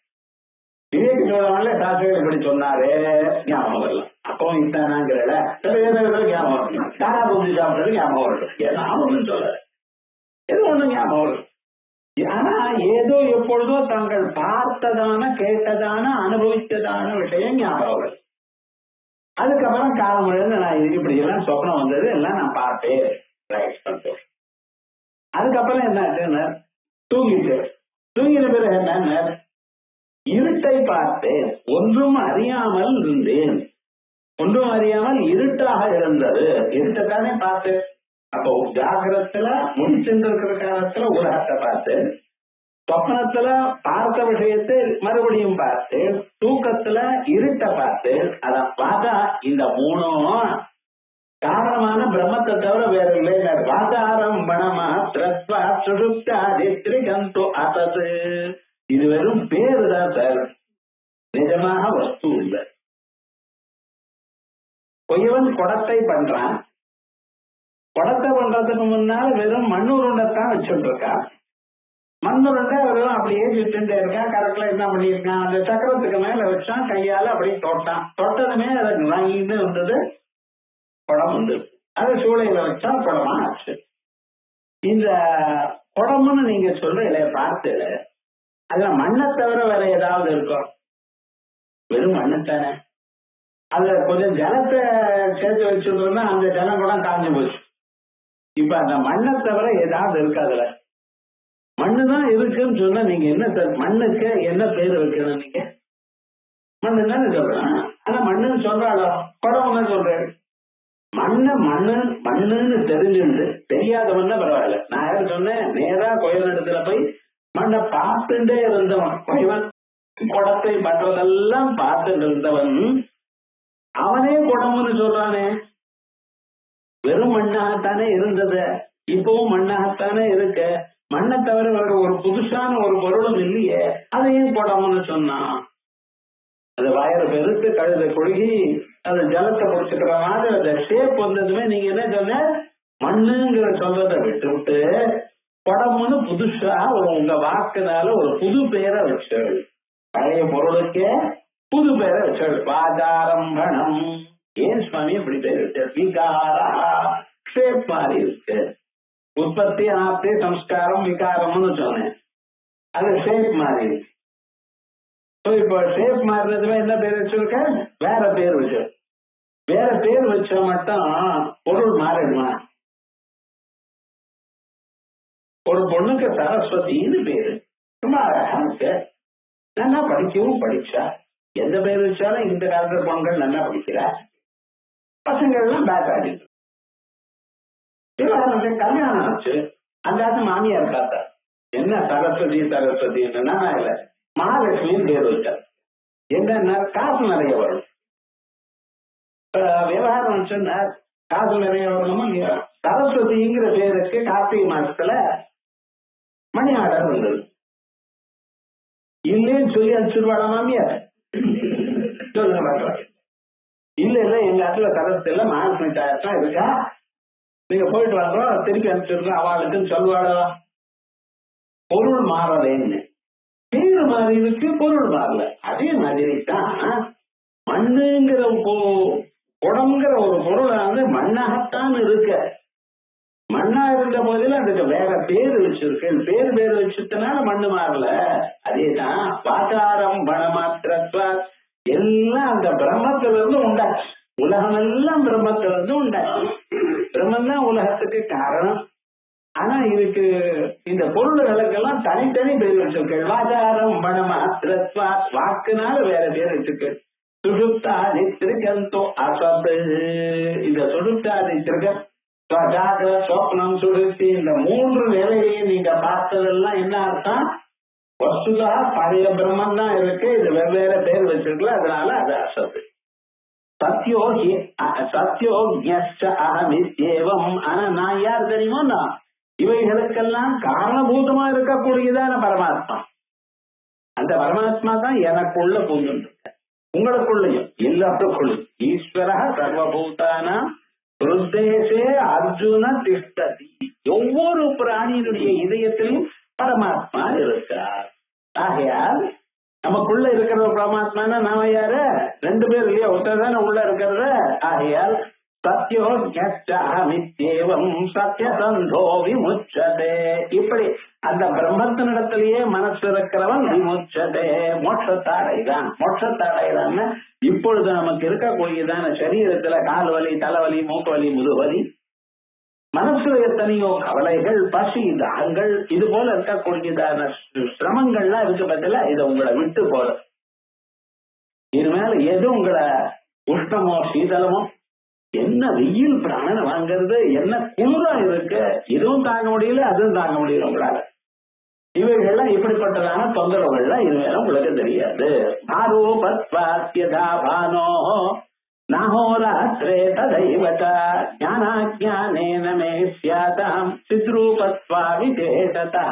விவேக் சோழவன்ல சாஸ்திரம் இப்படி சொன்னாரு ஞாபகம் வரலாம். அப்போ இத்தானாங்கிறத ஞாபகம் வரணும். தாரா பூஜை சாப்பிட்டது ஞாபகம் வரட்டும். ஞாபகம் சொல்ல ஏதோ ஒண்ணு ஞாபகம் வரும். ஆனா ஏதோ எப்பொழுதோ தாங்கள் பார்த்ததான கேட்டதான அனுபவித்ததான விஷயம் ஞாபகம் வரும். அதுக்கப்புறம் காலம் எழுந்து நான் இப்படி எல்லாம் சொப்னம் வந்தது எல்லாம் நான் பார்த்தேன். சந்தோஷம். அதுக்கப்புறம் என்ன ஆச்சுன்னு தூங்கின பிறகு என்ன, இருட்டை பார்த்தேன், ஒன்றும் அறியாமல் இருந்தேன். ஒன்றும் அறியாமல் இருட்டாக இருந்தது. இருட்டத்தானே பார்த்தேன். அப்போ ஜாகிரத்துல முடிச்சென்றிருக்கிற காலத்துல உலகத்தை பார்த்தேன், சொப்னத்துல பார்த்த விஷயத்தை மறுபடியும் பார்த்தேன், தூக்கத்துல இருட்ட பார்த்தேன். அத பார்த்தா இந்த 3 காரணமான பிரம்மத்தை தவிர வேற இல்லை. வாசாரம்பணமா திரஸ்வா சுஷுப்தாதித்ரிகந்து அசது. இது வெறும் பேருதான் சார், நிஜமாக வஸ்து இல்லை. பொய்யவன் குடத்தை பண்றான். குடத்தை பண்றதுக்கு முன்னால வெறும் மண்ணுருண்டைத்தான் வச்சுட்டு இருக்கான். மண்ணுருண்டை வெறும் அப்படியே சுட்டுட்டே இருக்கான். கரெக்ட்ல என்ன பண்ணியிருக்கான், அந்த சக்கரத்துக்கு மேல வச்சான், கையால அப்படியே தொட்டான். தொட்டதுமே அதுக்கு வாங்கிட்டு வந்தது குடம் வந்து. அது சூளையில வச்சா குடமா ஆச்சு. இந்த குடம்னு நீங்க சொல்ற பார்த்து அதுல மண்ணை தவிர வேற ஏதாவது இருக்கும்? வெறும் மண்ணுத்தானே. அதுல கொஞ்சம் ஜலத்தை சேர்த்து வச்சுருந்தோம்னா அந்த ஜலம் கூட காஞ்சு போச்சு. இப்ப அந்த மண்ணை தவிர ஏதாவது இருக்கு? அதுல மண்ணுதான் இருக்குன்னு சொன்னா நீங்க என்ன சார் மண்ணுக்கு என்ன பேர் வைக்கணும்? நீங்க மண்ணு தானே சொல்றான். ஆனா மண்ணுன்னு சொல்றாளோ, குடம்னு சொல்றேன். மண்ணுன்னு தெரிஞ்சுட்டு தெரியாதவன் பரவாயில்ல. நான் யாரும் சொன்னேன், நேரா கோயில் இடத்துல போய் மண்ணை பார்த்துட்டே இருந்தவன், கோயிவன் குடத்தை பண்றதெல்லாம் பார்த்துட்டு இருந்தவன் அவனே குடம்னு சொல்றானே. வெறும் மண்ணாகத்தானே இருந்தது, இப்பவும் மண்ணாகத்தானே இருக்கு. மண்ணை தவிர வேற ஒரு புதுசான ஒரு பொருளும் இல்லையே, அதையும் குடம்னு சொன்னான். அது வயறு பெருத்து கழுத கொழுகி அது ஜலத்தை குடிச்சுக்கிற மாதிரி அந்த ஷேப் வந்ததுமே நீங்க என்ன சொன்ன, மண்ணுங்கிற சொல்றதை விட்டு விட்டு குடம்னு புதுசா உங்க வாக்குனால ஒரு புது பேரை வச்சாள். பழைய பொருளுக்கே புது பேரை வச்சாள். வாதாரம்பணம். ஏன் சுவாமி இப்படி பேர் வச்சார்? விகாரா, ஷேப் மாறி இருக்கு. உற்பத்தி ஆப்தி சம்ஸ்காரம் விகாரம்னு சொன்னேன், அது ஷேப் மாறி இருக்கு. இப்போ ஷேப் மாறினதுமே என்ன பேர் வச்சிருக்க? வேற பேர் வச்சு. வேற பேர் வச்சா மட்டும் பொருள் மாறிடுமா? ஒரு பொண்ணுக்கு சரஸ்வதினு பேரு, ரொம்ப அழகா இருக்கு, நல்லா படிக்கவும் படிச்சா. எந்த பேர் வச்சாலும் இந்த காலத்துல பொண்கள் நல்லா படிக்கிறா, பசங்கள் எல்லாம் பேக் ஆடிட்டு. கல்யாணம் ஆச்சு, அந்த மாமியார் பார்த்தா என்ன சரஸ்வதி சரஸ்வதி இல்ல மகாலட்சுமின்னு பேர் வச்சார். என்ன காசு நிறைய வரும், விவகாரம் சொன்ன காசு நிறைய வரணுமா இல்லையா? சரஸ்வதிங்கிற பேருக்கு கார்த்திகை மாசத்துல மணி ஆர்டர் வந்தது. இல்லைன்னு சொல்லி அனுப்பிச்சுடுவாடா மாமியார்? சொல்லுங்க. இல்ல இல்ல எங்க இடத்துல சரஸ்வதியில மகாலட்சுமி தாயத்தான் இருக்கா, நீங்க போயிட்டு வாங்க திருப்பி அனுப்பிச்சிருக்கோம் அவளுக்குன்னு சொல்லுவாளா? பொருள் மாறலேன்னு பேரு மாறி இருக்கு, பொருள் மாறல. அதே மாதிரி தான் மண்ணுங்கிற குடம்ங்கிற ஒரு பொருள் மண்ணாகத்தான் இருக்க. மண்ணா இருந்த போதிலும் அதுக்கு வேற பேரு வச்சிருக்கு. பேர் வச்சதுனால மண்ணு மாறல. அதேதான் வாதாரம் பணமாத்திரத்வா, எல்லாம் அந்த பிரம்மத்துல இருந்து உண்டாச்சு. உலகம் எல்லாம் பிரம்மத்துல இருந்து உண்டாச்சு. பிரம்மன் தான் உலகத்துக்கு காரணம். ஆனா இதுக்கு இந்த பொருள்களுக்கெல்லாம் தனித்தனி பேர் வச்சிருக்கு. வாதாரம் பணமாத்திரத்வா, வாக்குனால வேற பேர் வச்சிருக்கு. சுடுப்தாதி திருக்கந்தோ அசத்து. இந்த சுடுப்தாதி திருக்கம் சொப்னம் சுடுத்தி, இந்த மூன்று நிலையை நீங்க பார்த்ததெல்லாம் என்ன அர்த்தம்? வஸ்துதா பழைய பிரம்மன் தான் இருக்கு, இது வெவ்வேறு பேர் வச்சிருக்கல, அதனால அது அசத்து. சத்யோகி சத்யோகியம். ஆனா நான் யார் தெரியுமோ? இவைகளுக்கெல்லாம் காரணபூதமா இருக்கக்கூடியதான பரமாத்மா. அந்த பரமாத்மா தான் எனக்குள்ள பூந்துட்டு உங்களுக்குள்ளையும் எல்லாத்துக்குள்ளும். ஈஸ்வர சர்வபூதானா ஹிருதயசே அர்ஜுன திஷ்டதி. ஒவ்வொரு பிராணியினுடைய இதயத்திலும் பரமாத்மா இருக்கார். ஆகையால் நமக்குள்ள இருக்கிற பரமாத்மானா நாம யாரு? ரெண்டு பேர் இல்லையா, ஒருத்தர் தானே உள்ள இருக்கிறது. ஆகையால் சத்யோகம் சத்யசந்தோ விமுச்சதே. இப்படி அந்த பிரம்மத்தினிடத்திலேயே மனசு இருக்கிறவன் விமுச்சதே, மோட்சத்தாடைதான். மோட்சத்தாடைதான் இப்பொழுது நமக்கு இருக்கக்கூடியதான சரீரத்துல கால் வலி, தலைவலி, மூக்கு வலி, முதுவலி, மனசுல எத்தனையோ கவலைகள், பசி, தாகங்கள், இது போல இருக்கக்கூடியதான சிரமங்கள்லாம் இருக்கு பத்தில. இதை உங்களை விட்டு போற இது மேல எது உங்களை உஷ்ணமோ சீதளமோ, என்ன வெயில் பிராணனை வாங்கிறது, என்ன குளிரா இருக்கு, இதுவும் தாங்க முடியல அதுவும் தாங்க முடியல உங்களால. இவைகள்லாம் இப்படிப்பட்டதான தொந்தரவுகள்லாம் இதுவேல உங்களுக்கு தெரியாது. ஆரோபத்வாத்யதாபானோ நாஹோராத்ரே ததைவத ஞானாஜ்ஞானேன மே ஸ்யாதாம் சித்ரூபத்வா விசேஷதா.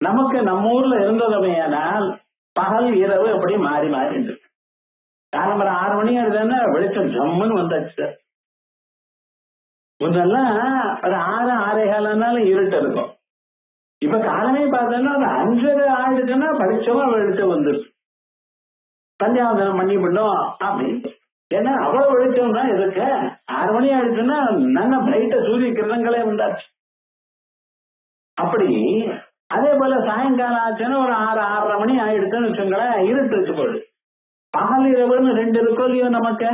நமக்கு நம்ம ஊர்ல இருந்ததுமையானால் பகல் இரவு எப்படி மாறி மாறி இருக்கு. காலம்பர 6 மணி ஆகுதுன்னா வெளிச்சம் ஜம்முன்னு வந்தாச்சு. முன்னெல்லாம் ஒரு 6, 6:15 இருட்டு இருக்கும். இப்ப காலமே பார்த்தோன்னா ஒரு 5:30 ஆயிடுச்சுன்னா பரிச்சமா வெளிச்சம் வந்துருச்சு. சந்தியாவந்தனம் பண்ணி விட்டோம் அப்படின்னு. ஏன்னா அவ்வளவு வெளிச்சம் தான் இருக்கு. 6 மணி ஆயிடுச்சுன்னா நல்ல பிரைட்ட சூரிய கிரணங்களே வந்தாச்சு. அப்படி அதே போல சாயங்காலம் ஆச்சுன்னா ஒரு 6, 6:30 மணி ஆயிடுச்சுன்னு வச்சுங்களேன், இருட்டு வச்சு போயிடு. பகல் இரவுன்னு 2 இருக்கோ இல்லையோ நமக்கு.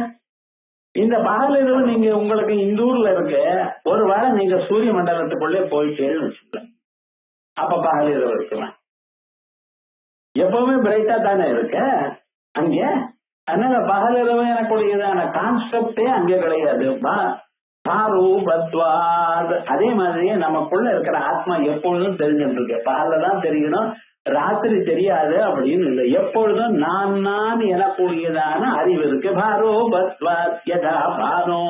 இந்த பகல் இரவு நீங்க உங்களுக்கு இந்த ஊர்ல இருக்கு, ஒரு வேளை நீங்க சூரிய மண்டலத்துக்குள்ளே போயிட்டேன்னு வச்சுக்கலாம், அப்ப பகல் இரவு இருக்கலாம். எப்பவுமே பிரைட்டா தானே இருக்கு. அங்க. அதனால பகலிரவு எனக்குடையதான கான்செப்டே அங்க கிடையாது. அதே மாதிரியே நமக்குள்ள இருக்கிற ஆத்மா எப்பொழுதும் தெரிஞ்சுட்டு இருக்கு. பகல்லதான் தெரியணும், ராத்திரி தெரியாது அப்படின்னு இல்லை. எப்பொழுதும் நான் நான் எனக்கூடியதான அறிவு இருக்கு. பாரோ பத்வாத் யதா பானோ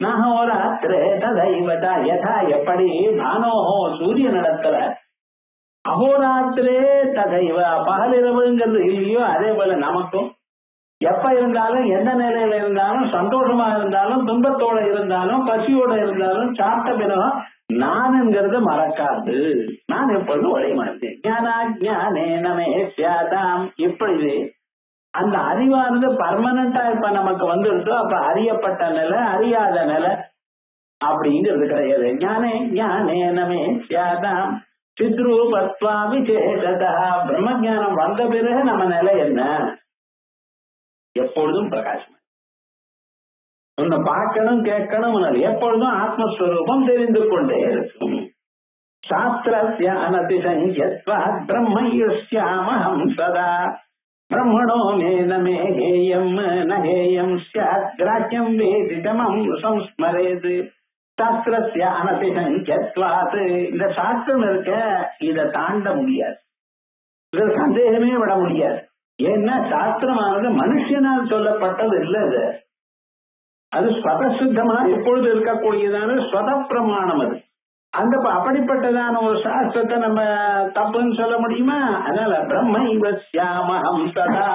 நகோராத்திரே ததைவதா யதா எப்படி பானோஹோ சூரிய நடத்துல அகோராத்திரே ததைவ பகலிரவுங்கிறது இல்லையோ அதே போல நமக்கும் எப்ப இருந்தாலும் எந்த நிலையில இருந்தாலும் சந்தோஷமா இருந்தாலும் துன்பத்தோட இருந்தாலும் பசியோட இருந்தாலும் சாப்பிட்ட பிறகும் நானுங்கிறது மறக்காது. நான் எப்பொழுதும் ஒரே மாதிரி ஞானமே சியாதாம். இப்படி அந்த அறிவானது பர்மனண்டா இப்ப நமக்கு வந்துருச்சோ அப்ப அறியப்பட்ட நிலை அறியாத நிலை அப்படிங்கிறது கிடையாது. ஞானமே சியாதாம் சித்ரூபத்வா விசேஷதா. பிரம்ம ஞானம் வந்த பிறகு நம்ம நிலை என்ன? எப்பொழுதும் பிரகாசம். உன்னை பார்க்கணும் கேட்கணும், எப்பொழுதும் ஆத்மஸ்வரூபம் தெரிந்து கொண்டே இருக்கும். சாஸ்திரஸ்ய அனதிசஞ்யத்வாத் பிரம்மயஸ்யாமஹம் சதா பிரம்மணோ மே ஹேயம் ந ஹேயம் ஸ்யாத் கிராஹ்யம் வேதிதமம் சம்ஸ்மரேத். சாஸ்திரஸ்ய அனதிசஞ்யத்வாத். இந்த சாஸ்திரம் இருக்க இதை தாண்ட முடியாது, இதுல சந்தேகமே விட முடியாது. ஏன்னா சாஸ்திரமானது மனுஷனால் சொல்லப்பட்டது இல்லை. அது ஸ்வதசித்தமா எப்பொழுது இருக்கக்கூடியதான ஸ்வத பிரமாணம். அது அந்த அப்படிப்பட்டதான ஒரு சாஸ்திரத்தை நம்ம தப்புன்னு சொல்ல முடியுமா? அதனால பிரம்ம சதா.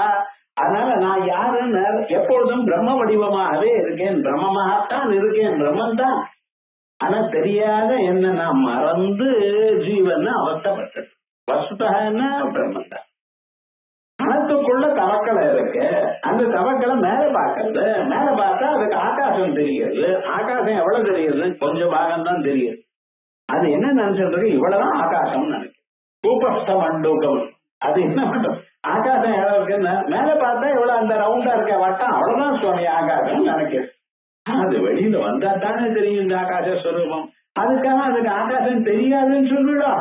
அதனால நான் யாருன்னு எப்பொழுதும் பிரம்ம வடிவமாகவே இருக்கேன், பிரம்மமாகத்தான் இருக்கேன், பிரம்மன் தான். ஆனா தெரியாத என்ன நான் மறந்து ஜீவன் அவஸ்தப்பட்டது. வசுதன்னா பிரம்மன் தான். மனத்துக்குள்ள தவக்களை இருக்கு, அந்த தவக்களை மேல பாக்குறது, மேல பார்த்தா அதுக்கு ஆகாசம் தெரியுது. ஆகாசம் எவ்வளவு தெரியுது? கொஞ்சம் பாகம் தான் தெரியுது. அது என்ன நினைச்சிருக்கு? இவ்வளவுதான் ஆகாசம் நினைக்கும். கூப்பஸ்த மண்டூகம். அது என்ன பண்றது? ஆகாசம் எவ்வளவு இருக்குன்னு மேல பார்த்தா எவ்வளவு அந்த ரவுண்டா இருக்க வட்டம், அவ்வளவுதான் சுவாமி ஆகாசம் நினைக்கிறது. அது வெளியில வந்தா தானே தெரியும் இந்த ஆகாச ஸ்வரூபம். அதுக்காக அதுக்கு ஆகாசம் தெரியாதுன்னு சொல்லிடா,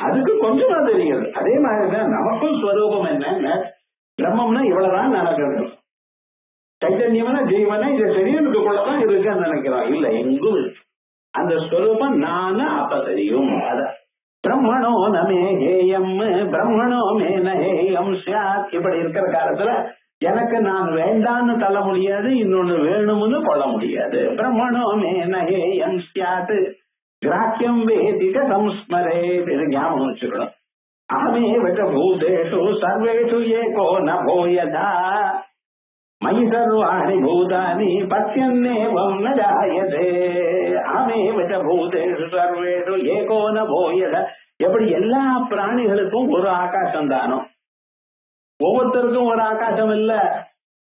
அதுக்கு கொஞ்சமா தெரியுது. அதே மாதிரிதான் நமக்கும் ஸ்வரூபம் என்ன, பிரம்மம்னா இவ்வளவுதான் நடக்கிறது. சைத்தன்யம்னா ஜீவனை இந்த சரீரத்துக்குள்ளதான் இருக்குன்னு நினைக்கிறோம். இல்ல, எங்கும் இருக்கு அந்த ஸ்வரூபம். நானு அப்ப தெரியும். அத பிரம்மணோ நமே ஹேயம் பிரம்மணோ மே நஹேயம் ஸ்யாத். இப்படி இருக்கிற காலத்துல எனக்கு நான் வேண்டான்னு தள்ள முடியாது, இன்னொன்னு வேணும்னு கொள்ள முடியாது. பிரம்மணோ மே நஹேயம் ஸ்யாத் கிராஹ்யம் வேதிக சம்ஸ்மரே. இது ஞாபகம் வச்சுக்கணும். அகமேவ பூதேஷு சர்வேஷு ஏகோ நபோ யதா மயி சர்வாணி பூதானி பத்யன்னேவம் ந ஜாயதே. அகமேவ பூதேஷு சர்வேஷு ஏகோ நபோ யதா. எப்படி எல்லா பிராணிகளுக்கும் ஒரு ஆகாசம் தானோ, ஒவ்வொருத்தருக்கும் ஒரு ஆகாசம் இல்ல.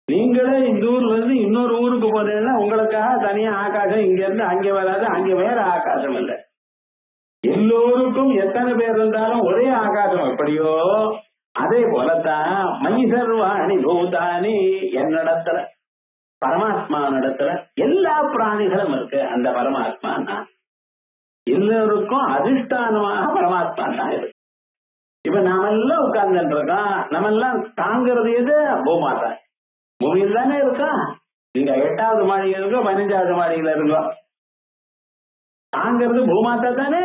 நீங்களே இந்த ஊர்ல இருந்து இன்னொரு ஊருக்கு போறீங்கன்னா உங்களுக்காக தனியா ஆகாசம் இங்க இருந்து அங்க வராது, அங்க வேற ஆகாசம் இல்லை. எல்லோருக்கும் எத்தனை பேர் இருந்தாலும் ஒரே ஆகாசம் எப்படியோ அதே போலத்தான் மயி சர்வாணி பூதானி என்னிடத்துல பரமாத்மா நடத்துல எல்லா பிராணிகளும் இருக்கு. அந்த பரமாத்மா தான் எல்லோருக்கும் அதிஷ்டானமாக பரமாத்மா தான் இருக்கு. இப்ப நாமெல்லாம் உட்கார்ந்துட்டு இருக்கோம், நம்ம எல்லாம் தாங்கிறது எது? பூமாதா. பூமியில் தானே இருக்கா. நீங்க 8வது மாடியில இருக்கோ 15வது மாடியில இருக்கோ, தாங்கிறது பூமாதா தானே.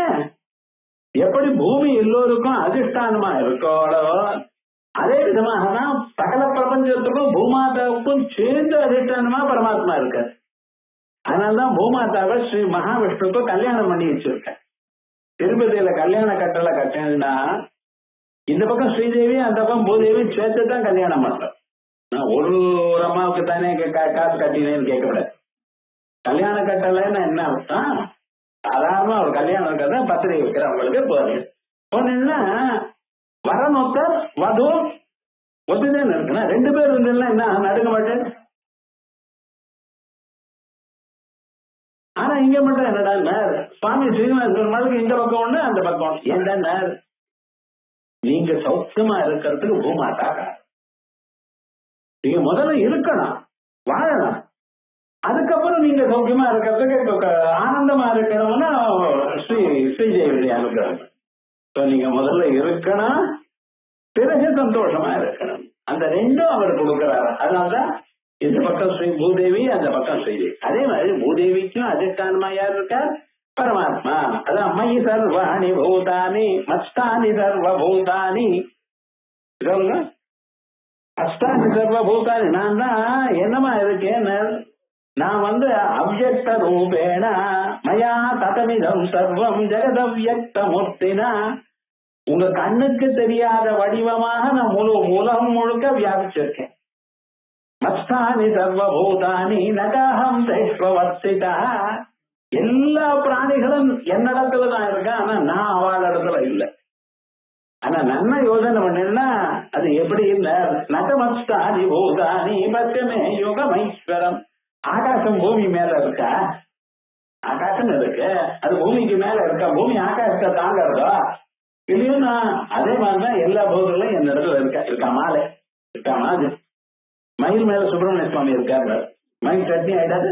எப்படி பூமி எல்லோருக்கும் அதிஷ்டானமா இருக்கோ அதே விதமாக தான் சகல பிரபஞ்சத்துக்கும் பூமாதாவுக்கும் சேர்ந்து அதிஷ்டானமா பரமாத்மா இருக்க. அதனால்தான் பூமாதாவை ஸ்ரீ மகாவிஷ்ணுக்கு கல்யாணம் பண்ணி வச்சிருக்கேன். திருப்பதியில கல்யாண கட்டளை கட்டினா இந்த பக்கம் ஸ்ரீதேவி அந்த பக்கம் பூதேவி சேர்த்து தான் கல்யாணம் பண்றேன். நான் ஒரு அம்மாவுக்கு தானே காசு கட்டினேன்னு கேட்கக்கூடாது. கல்யாண கட்டளைன்னு என்ன அர்த்தம்? சாதாரணமா ஒரு கல்யாணம் இருக்கிறத பத்திரிகை வைக்கிறவங்களுக்கு போனீங்கன்னா வரன் ஒருத்தர் வது ஒத்துதான் இருக்குன்னா 2 பேர் இருந்ததுன்னா என்ன நடுக்க மாட்டேன். ஆனா இங்க மட்டும் என்னடா சுவாமி ஸ்ரீனிவாச பெருமாளுக்கு இந்த பக்கம் ஒண்ணு அந்த பக்கம் ஒண்ணு. ஏன்டா நீங்க சௌக்கியமா இருக்கிறதுக்கு பூமாட்டாங்க. நீங்க முதல்ல இருக்கணும், வாழணும். அதுக்கப்புறம் நீங்க சௌக்கியமா இருக்கிறதுக்கு ஆனந்தமா இருக்கணும்னா ஸ்ரீதேவியுடைய அனுகிரகம். நீங்க முதல்ல இருக்கணும், பிறகு சந்தோஷமா இருக்கணும். அந்த ரெண்டும் அவர் கொடுக்கிறாரு. அதனால்தான் இந்த பக்கம் ஸ்ரீ பூதேவி, அந்த பக்கம் ஸ்ரீதேவி. அதே மாதிரி பூதேவிக்கும் அதிஷ்டானமா யார் இருக்கார்? பரமாத்மா. அதான் மயி சர்வாணி பூதானி மஸ்தானி சர்வபூதானி. சொல்லுங்க, அஷ்டானி சர்வபூதானி. நான் தான் என்னமா இருக்கேன், நான் அவ்யக்த ரூபேண மயா ததமிதம் சர்வம் ஜெகதவ்யக்த மூர்த்தினா. உங்க கண்ணுக்கு தெரியாத வடிவமாக நான் உலகம் முழுக்க வியாபிச்சிருக்கேன். மஸ்தானி சர்வபூதானி நகாஹம் தேஷ்வவர்த்திதா. எல்லா பிராணிகளும் என்னிடத்துல தான் இருக்கேன், ஆனா நான் அவள் இடத்துல இல்லை. ஆனா நன்மை யோசனை பண்ணா அது எப்படி இல்ல, நகமஸ்தானி பூதானி பக்கமே யுகமைஸ்வரம். ஆகாசம் பூமி மேல இருக்கா? ஆகாசம் இருக்கு, அது பூமிக்கு மேல இருக்கா? பூமி ஆகாசத்தை தாங்கிறதா இல்லையா? அதே மாதிரிதான் எல்லா பூதங்களும் என் இடத்துல இருக்கா மாலை இருக்கா மாதிரி. மயில் மேல சுப்பிரமணிய சுவாமி இருக்காரு, மயில் சட்னி ஆயிடாது,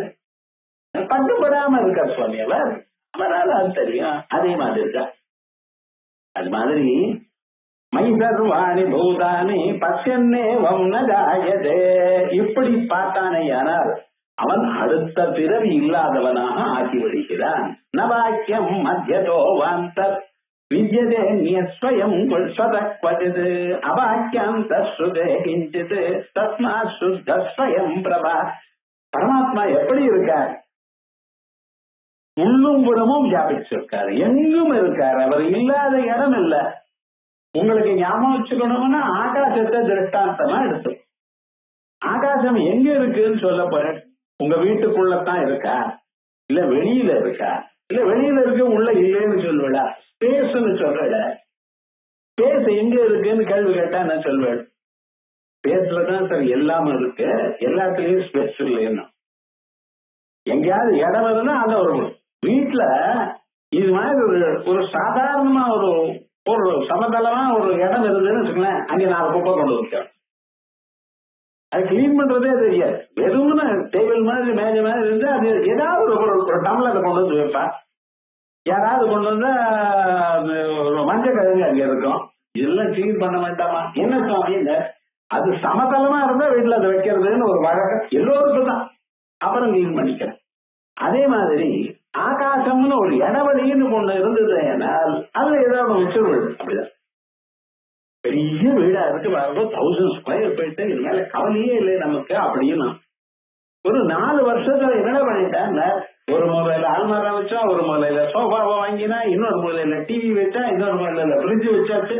கட்டுப்படாம இருக்கார் சுவாமி அவர். அவரால் அது தெரியும். அதே மாதிரி இருக்கா. அது மாதிரி மை சர்வாணி பூதானி பசியன்னே வம்னஜாயதே. இப்படி பார்த்தானே ஆனால் அவன் அடுத்த பிறவி இல்லாதவனாக ஆக்கி விடுகிறான். நவாக்கியம் மத்தியதோ வாந்தர் வித்யதே நியஸ்வயம் ஸ்வதக்வஜித் அவாக்கியாந்த ஸ்ருதே கிஞ்சித் தஸ்மாத் சுத்த ஸ்வயம் பிரபா. பரமாத்மா எப்படி இருக்கார்? உள்ளும் புறமும் வியாபிச்சிருக்காரு, எங்கும் இருக்காரு. அவர் இல்லாத இடம் இல்ல. உங்களுக்கு ஞாபகம் வச்சுக்கணும்னா ஆகாசத்தை திருஷ்டாந்தமா எடுத்து, ஆகாசம் எங்க இருக்குன்னு சொல்ல போறேன். உங்க வீட்டுக்குள்ளதான் இருக்கா, இல்ல வெளியில இருக்கா? இல்ல வெளியில இருக்க உள்ள இல்லைன்னு சொல்லுவேடா, ஸ்பேஸ்ன்னு சொல்றட. ஸ்பேஸ் எங்க இருக்குன்னு கேள்வி கேட்டா என்ன சொல்வேன்? ஸ்பேஸ்லதான் சார் எல்லாமே இருக்கு, எல்லாத்துலயும் ஸ்பேஸ் இல்லைன்னா. எங்கேயாவது இடம் இருந்தா அங்க வரும். வீட்டுல இது மாதிரி ஒரு சாதாரணமா ஒரு சமதளமா ஒரு இடம் இருந்ததுன்னு வச்சுக்கலேன், அங்கே 4 குப்பை கொண்டு வைக்கிறேன். அது கிளீன் பண்றதே தெரியாது. வெறும்னா டேபிள் மாதிரி மேஜை மாதிரி இருந்து அது ஏதாவது ஒரு டம்ளர்ல கொண்டு வந்து வைப்பேன். யாராவது கொண்டு வந்தா மஞ்சள் கிழங்கு அங்க இருக்கும். இதெல்லாம் கிளீன் பண்ண வேண்டாமா? என்ன சுவாமிங்க, அது சமதளமா இருந்தா வீட்டுல அதை வைக்கிறதுன்னு ஒரு வழக்கம் எல்லோருக்கும் தான். அப்புறம் கிளீன் பண்ணிக்கிறேன். அதே மாதிரி ஆகாசம்னு ஒரு இடவெளின்னு ஒண்ணு இருந்தது ஏனால் அதுல ஏதாவது வச்சிருவது. அப்படிதான் பெரிய வீடா இருக்கு, 1000 ஸ்கொயர் போயிட்டு இது மேல கவலையே இல்லை நமக்கு அப்படின்னு ஒரு 4 வருஷத்துல என்ன பண்ணிட்டேன், ஒரு மூலையில அல்மாரா வச்சா, ஒரு மூலையில சோஃபாவை வாங்கினா, இன்னொரு மூலையில டிவி வச்சா, இன்னொரு மூலையில ஃப்ரிட்ஜ் வச்சாச்சு.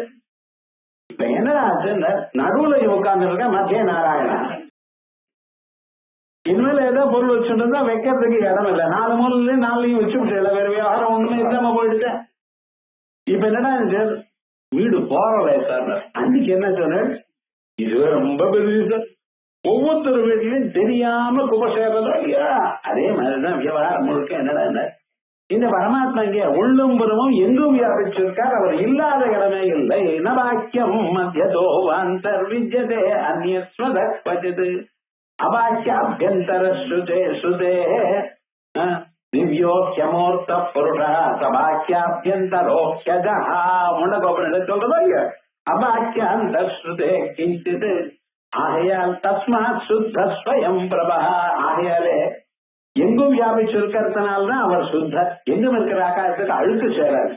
இப்ப என்னடா ஆச்சுன்னு நடுவுல உட்கார்ந்து இருக்க மத்திய நாராயணா. இனிமேல ஏதோ பொருள் வச்சுட்டு வைக்கிறதுக்கு இடம் இல்லை. 4 மூலையில 4 வச்சு விட்டு வேற வியாபாரம் ஒண்ணுமே இல்லாம போயிடுச்சேன். இப்ப என்னடா வீடு போறவே சார். அன்னைக்கு என்ன சொன்னேன், இதுவே ரொம்ப பெரிய சார். ஒவ்வொருத்தர் வீட்லயும் தெரியாம குப்பை சேர்றதோ இல்லையா? அதே மாதிரிதான் வியாபாரம் முழுக்க என்னடா இந்த பரமாத்மா இங்கே உள்ளும் புறமும் எங்கும் வியாபிச்சிருக்கார். அவர் இல்லாத இடமே இல்லை. நவாக்கியம் மத்தியதோ வாந்தர் வித்யதே அந்நியஸ்வதக்வஜித் அவாக்கியாபியந்தர ஸ்ருதே ஸ்ருதே திவ்யோக்கியமூர்த்த புருஷா சபாக்கியாபியந்தரோக்கியஜா. முண்டகோபனிடம் சொல்றதோ இல்லையா? அபாக்கியாந்த ஸ்ருதே கிஞ்சித். ஆகையால் தஸ்மாத் சுத்த ஸ்வயம் பிரபா. ஆகையாலே எங்கும் வியாபிச்சிருக்கிறதுனால்தான் அவர் சுத்தர். எங்கும் இருக்கிற ஆகாசத்துக்கு அழுக்கு சேராது.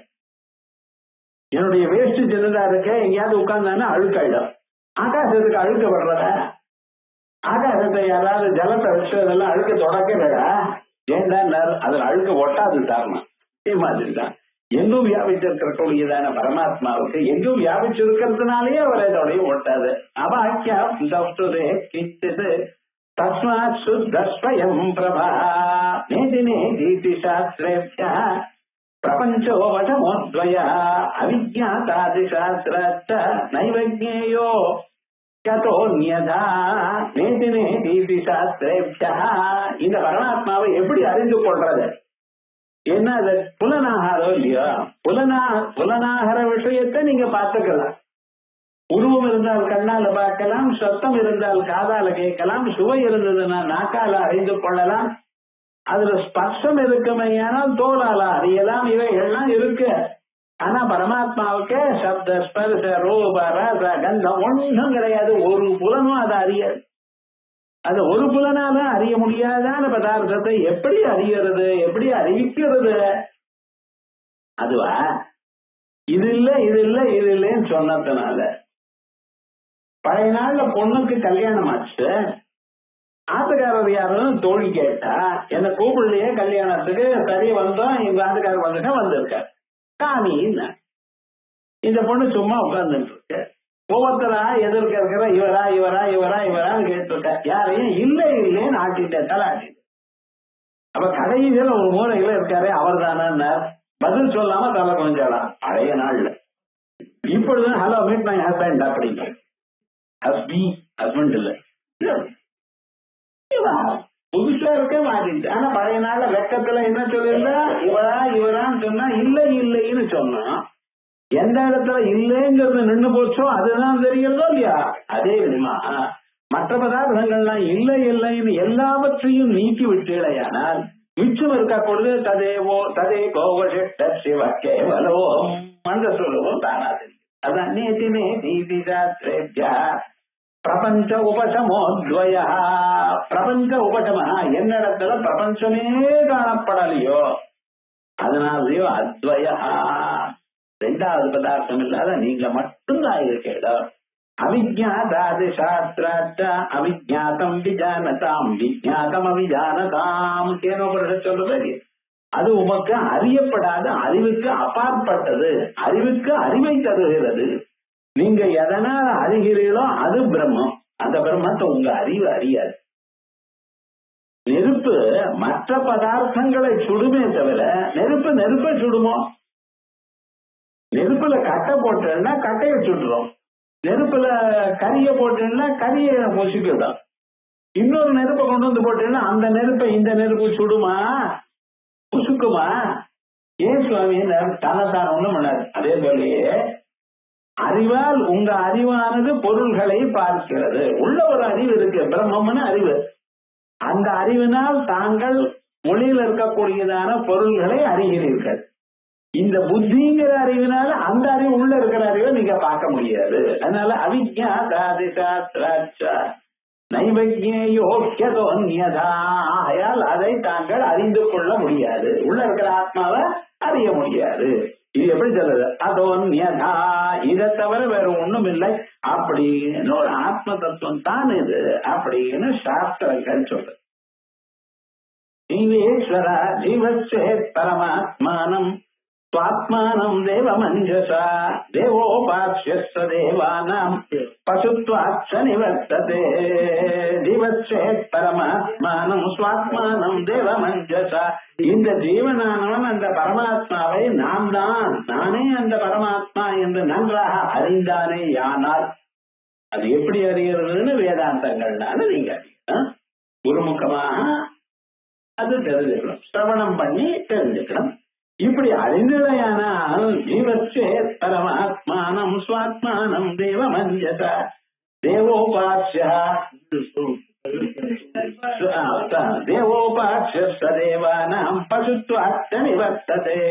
என்னுடைய வேஸ்ட் சின்னதா இருக்க, எங்கேயாவது உட்கார்ந்தானே அழுக்காயிடும். ஆகாசத்துக்கு அழுக்க வர்றத? ஆகாசத்தை யாராவது ஜலத்தை வச்சு அதெல்லாம் அழுக்க தொடக்கலடா. ஏன்டா அதுல அழுக்க ஒட்டாது காரணம். இதே மாதிரிதான் எங்கும் வியாபிச்சிருக்கக்கூடியதான பரமாத்மாவுக்கு எங்கும் வியாபிச்சிருக்கிறதுனாலேயே அவர் இதோடையும் ஒட்டாது. அவாக்கியா கிஞ்சித் தஸ்மாத் சுத்த ஸ்வயம் பிரபா. நேதி நேதி சாஸ்திரேப்யா பிரபஞ்சோ வசமோத்வய அவிஜ்ஞாதாதி சாஸ்திராச்ச நைவஜ்ஞேயோ யதோன்யதா. நேதி நேதி சாஸ்திரேப்யா. இந்த பரமாத்மாவை எப்படி அறிந்து கொள்றது? என்ன அது புலனாகாரோ இல்லையோ? புலனாகிற விஷயத்தை நீங்க பார்த்துக்கலாம். உருவம் இருந்தால் கண்ணால பார்க்கலாம், சத்தம் இருந்தால் காதால கேட்கலாம், சுவை இருந்ததுன்னா நாக்கால அறிந்து கொள்ளலாம், அதுல ஸ்பர்ஷம் இருக்குமையானால் தோலால அறியலாம். இவைகள்லாம் இருக்கு. ஆனா பரமாத்மாவுக்கு சப்த ஸ்பர்ச ரூப ரச கந்தம் ஒன்றும் கிடையாது. ஒரு புலனும் அதை அறியாது. அது ஒரு புலனால அறிய முடியாதான பதார்த்தத்தை எப்படி அறியறது, எப்படி அறிவிக்கிறது? அதுவா இது இல்ல இது இல்ல இது இல்லைன்னு சொன்னதுனால பழைய நாள்ல பொண்ணுக்கு கல்யாணம் ஆச்சு. ஆத்துக்காரர் யாரும் தோழி கேட்டா என்ன கூப்பிடலையே கல்யாணத்துக்கு, சரி வந்தோம், எங்க ஆத்துக்காரர் வந்துட்டா வந்திருக்காரு காமின்னு. இந்த பொண்ணு சும்மா உட்கார்ந்துட்டு இருக்கு. ஒவ்வொருத்தரா எதிர்க்க இருக்கிற இவரா இவரா இவரா இவரான்னு கேட்டிருக்க. யாரையும் இல்லை இல்லைன்னு ஆட்டிட்ட தலாட்டி. அப்ப கடைசியில ஒரு மூலையில இருக்காரு, அவர் தானே பதில் சொல்லாம தலை கொஞ்சாலாம். பழைய நாள்ல. இப்பொழுது ஹலோ மீட் மை ஹஸ்பண்ட் அப்படிங்க. ஹஸ்பண்ட் இல்ல, புதுசா இருக்க மாறிடுச்சு. ஆனா பழைய நாள்ல வெக்கத்துல என்ன சொல்லியிருந்தா இவரா இவரான்னு சொன்னா இல்லை இல்லைன்னு சொன்னோம். எந்த இடத்துல இல்லைங்கிறது நின்று போச்சோ அதுதான் தெரியறதோ இல்லையா? அதே விதமா மற்ற பதார்த்தங்கள்லாம் இல்லை இல்லைன்னு எல்லாவற்றையும் நீக்கி விட்டீழையானால் மிச்சம் இருக்க பொழுது ததேவோ ததே கோவசிட்ட சிவ கேவலோம் மன்ற சொல்லுவோம் தானா தெரியும். அதான் நேத்தினே நீதிசாஸ்திரேப்யா பிரபஞ்ச உபசமோத்வயா. பிரபஞ்ச உபசமா என்னிடத்துல பிரபஞ்சமே காணப்படலையோ அதனாலயோ அத்வயா ரெண்டாவது பதார்த்தம் இல்லாத நீங்க மட்டும்தான் இருக்கேடோ. அவிஜாதாதி சாஸ்திராச்ச அவிஜாத்தம் விஜானதாம் விஜாத்தம் அவிஜானதாம் சொல்றது. அது உமக்கு அறியப்படாத அறிவுக்கு அப்பாற்பட்டது, அறிவுக்கு அறிவை தருகிறது. நீங்க எதனால அறிகிறீர்களோ அது பிரம்மம். அந்த பிரம்மத்தை உங்க அறிவு அறியாது. நெருப்பு மற்ற பதார்த்தங்களை சுடுமே தவிர நெருப்பு நெருப்பை சுடுமோ? நெருப்புல கட்டை போட்டேன்னா கட்டையை சுடுறோம், நெருப்புல கரிய போட்டேன்னா கரியை பொசுக்கிடும். இன்னொரு நெருப்பை கொண்டு வந்து போட்டேன்னா அந்த நெருப்பை இந்த நெருப்பு சுடுமா, பொசுக்குமா? ஏன் சுவாமி தனத்தான் ஒண்ணும் பண்ணாது. அதே போலயே அறிவால் உங்க அறிவானது பொருள்களை பார்க்கிறது. உள்ள ஒரு அறிவு இருக்கு, பிரம்மம்னு அறிவு. அந்த அறிவினால் தாங்கள் மொழியில் இருக்கக்கூடியதான பொருள்களை அறிகிறீர்கள். இந்த புத்திங்கிற அறிவினால அந்த அறிவு உள்ள இருக்கிற அறிவை நீங்க பார்க்க முடியாது. அதனால அவிஜாதாதிசாஸ்திராச்ச நைவஜ்ஞேயோக்யதோன்யதாயால் அதை தாங்கள் அறிந்து கொள்ள முடியாது. உள்ள இருக்கிற ஆத்மாவை அறிய முடியாது. இது எப்படி சொல்றது? அதோன்யதா, இதை தவிர வேற ஒண்ணும் இல்லை அப்படின்னு ஒரு ஆத்ம தத்துவம் தான் இது அப்படின்னு சாஸ்திரங்கள் சொல்றது. ஜீவேஸ்வரா ஜீவஸ்வே பரமாத்மானம் ஸ்வாத்மானம் தேவமஞ்சசா தேவோபாஸ்யஸ்ய தேவானாம் பசுத்வாச்ச நிவர்த்ததே. ஜீவஸ்வே பரமாத்மானம் ஸ்வாத்மானம் தேவமஞ்சசா. இந்த ஜீவனானவன் அந்த பரமாத்மாவை நாம் தான், நானே அந்த பரமாத்மா என்று நன்றாக அறிந்தானே யானால் அது எப்படி அறிகிறதுன்னு வேதாந்தங்கள்னால நீங்க குருமுகமாக அது தெரிஞ்சுக்கணும், சிரவணம் பண்ணி தெரிஞ்சுக்கணும். இப்படி அறிந்ததையானால் ஜீவஸ்வே பரமாத்மானம் ஸ்வாத்மானம் தேவமஞ்சசா தேவோபாஸ்யா தேவோபாஸ்ய தேவானாம் பசுத்வாச்ச நிவர்த்ததே.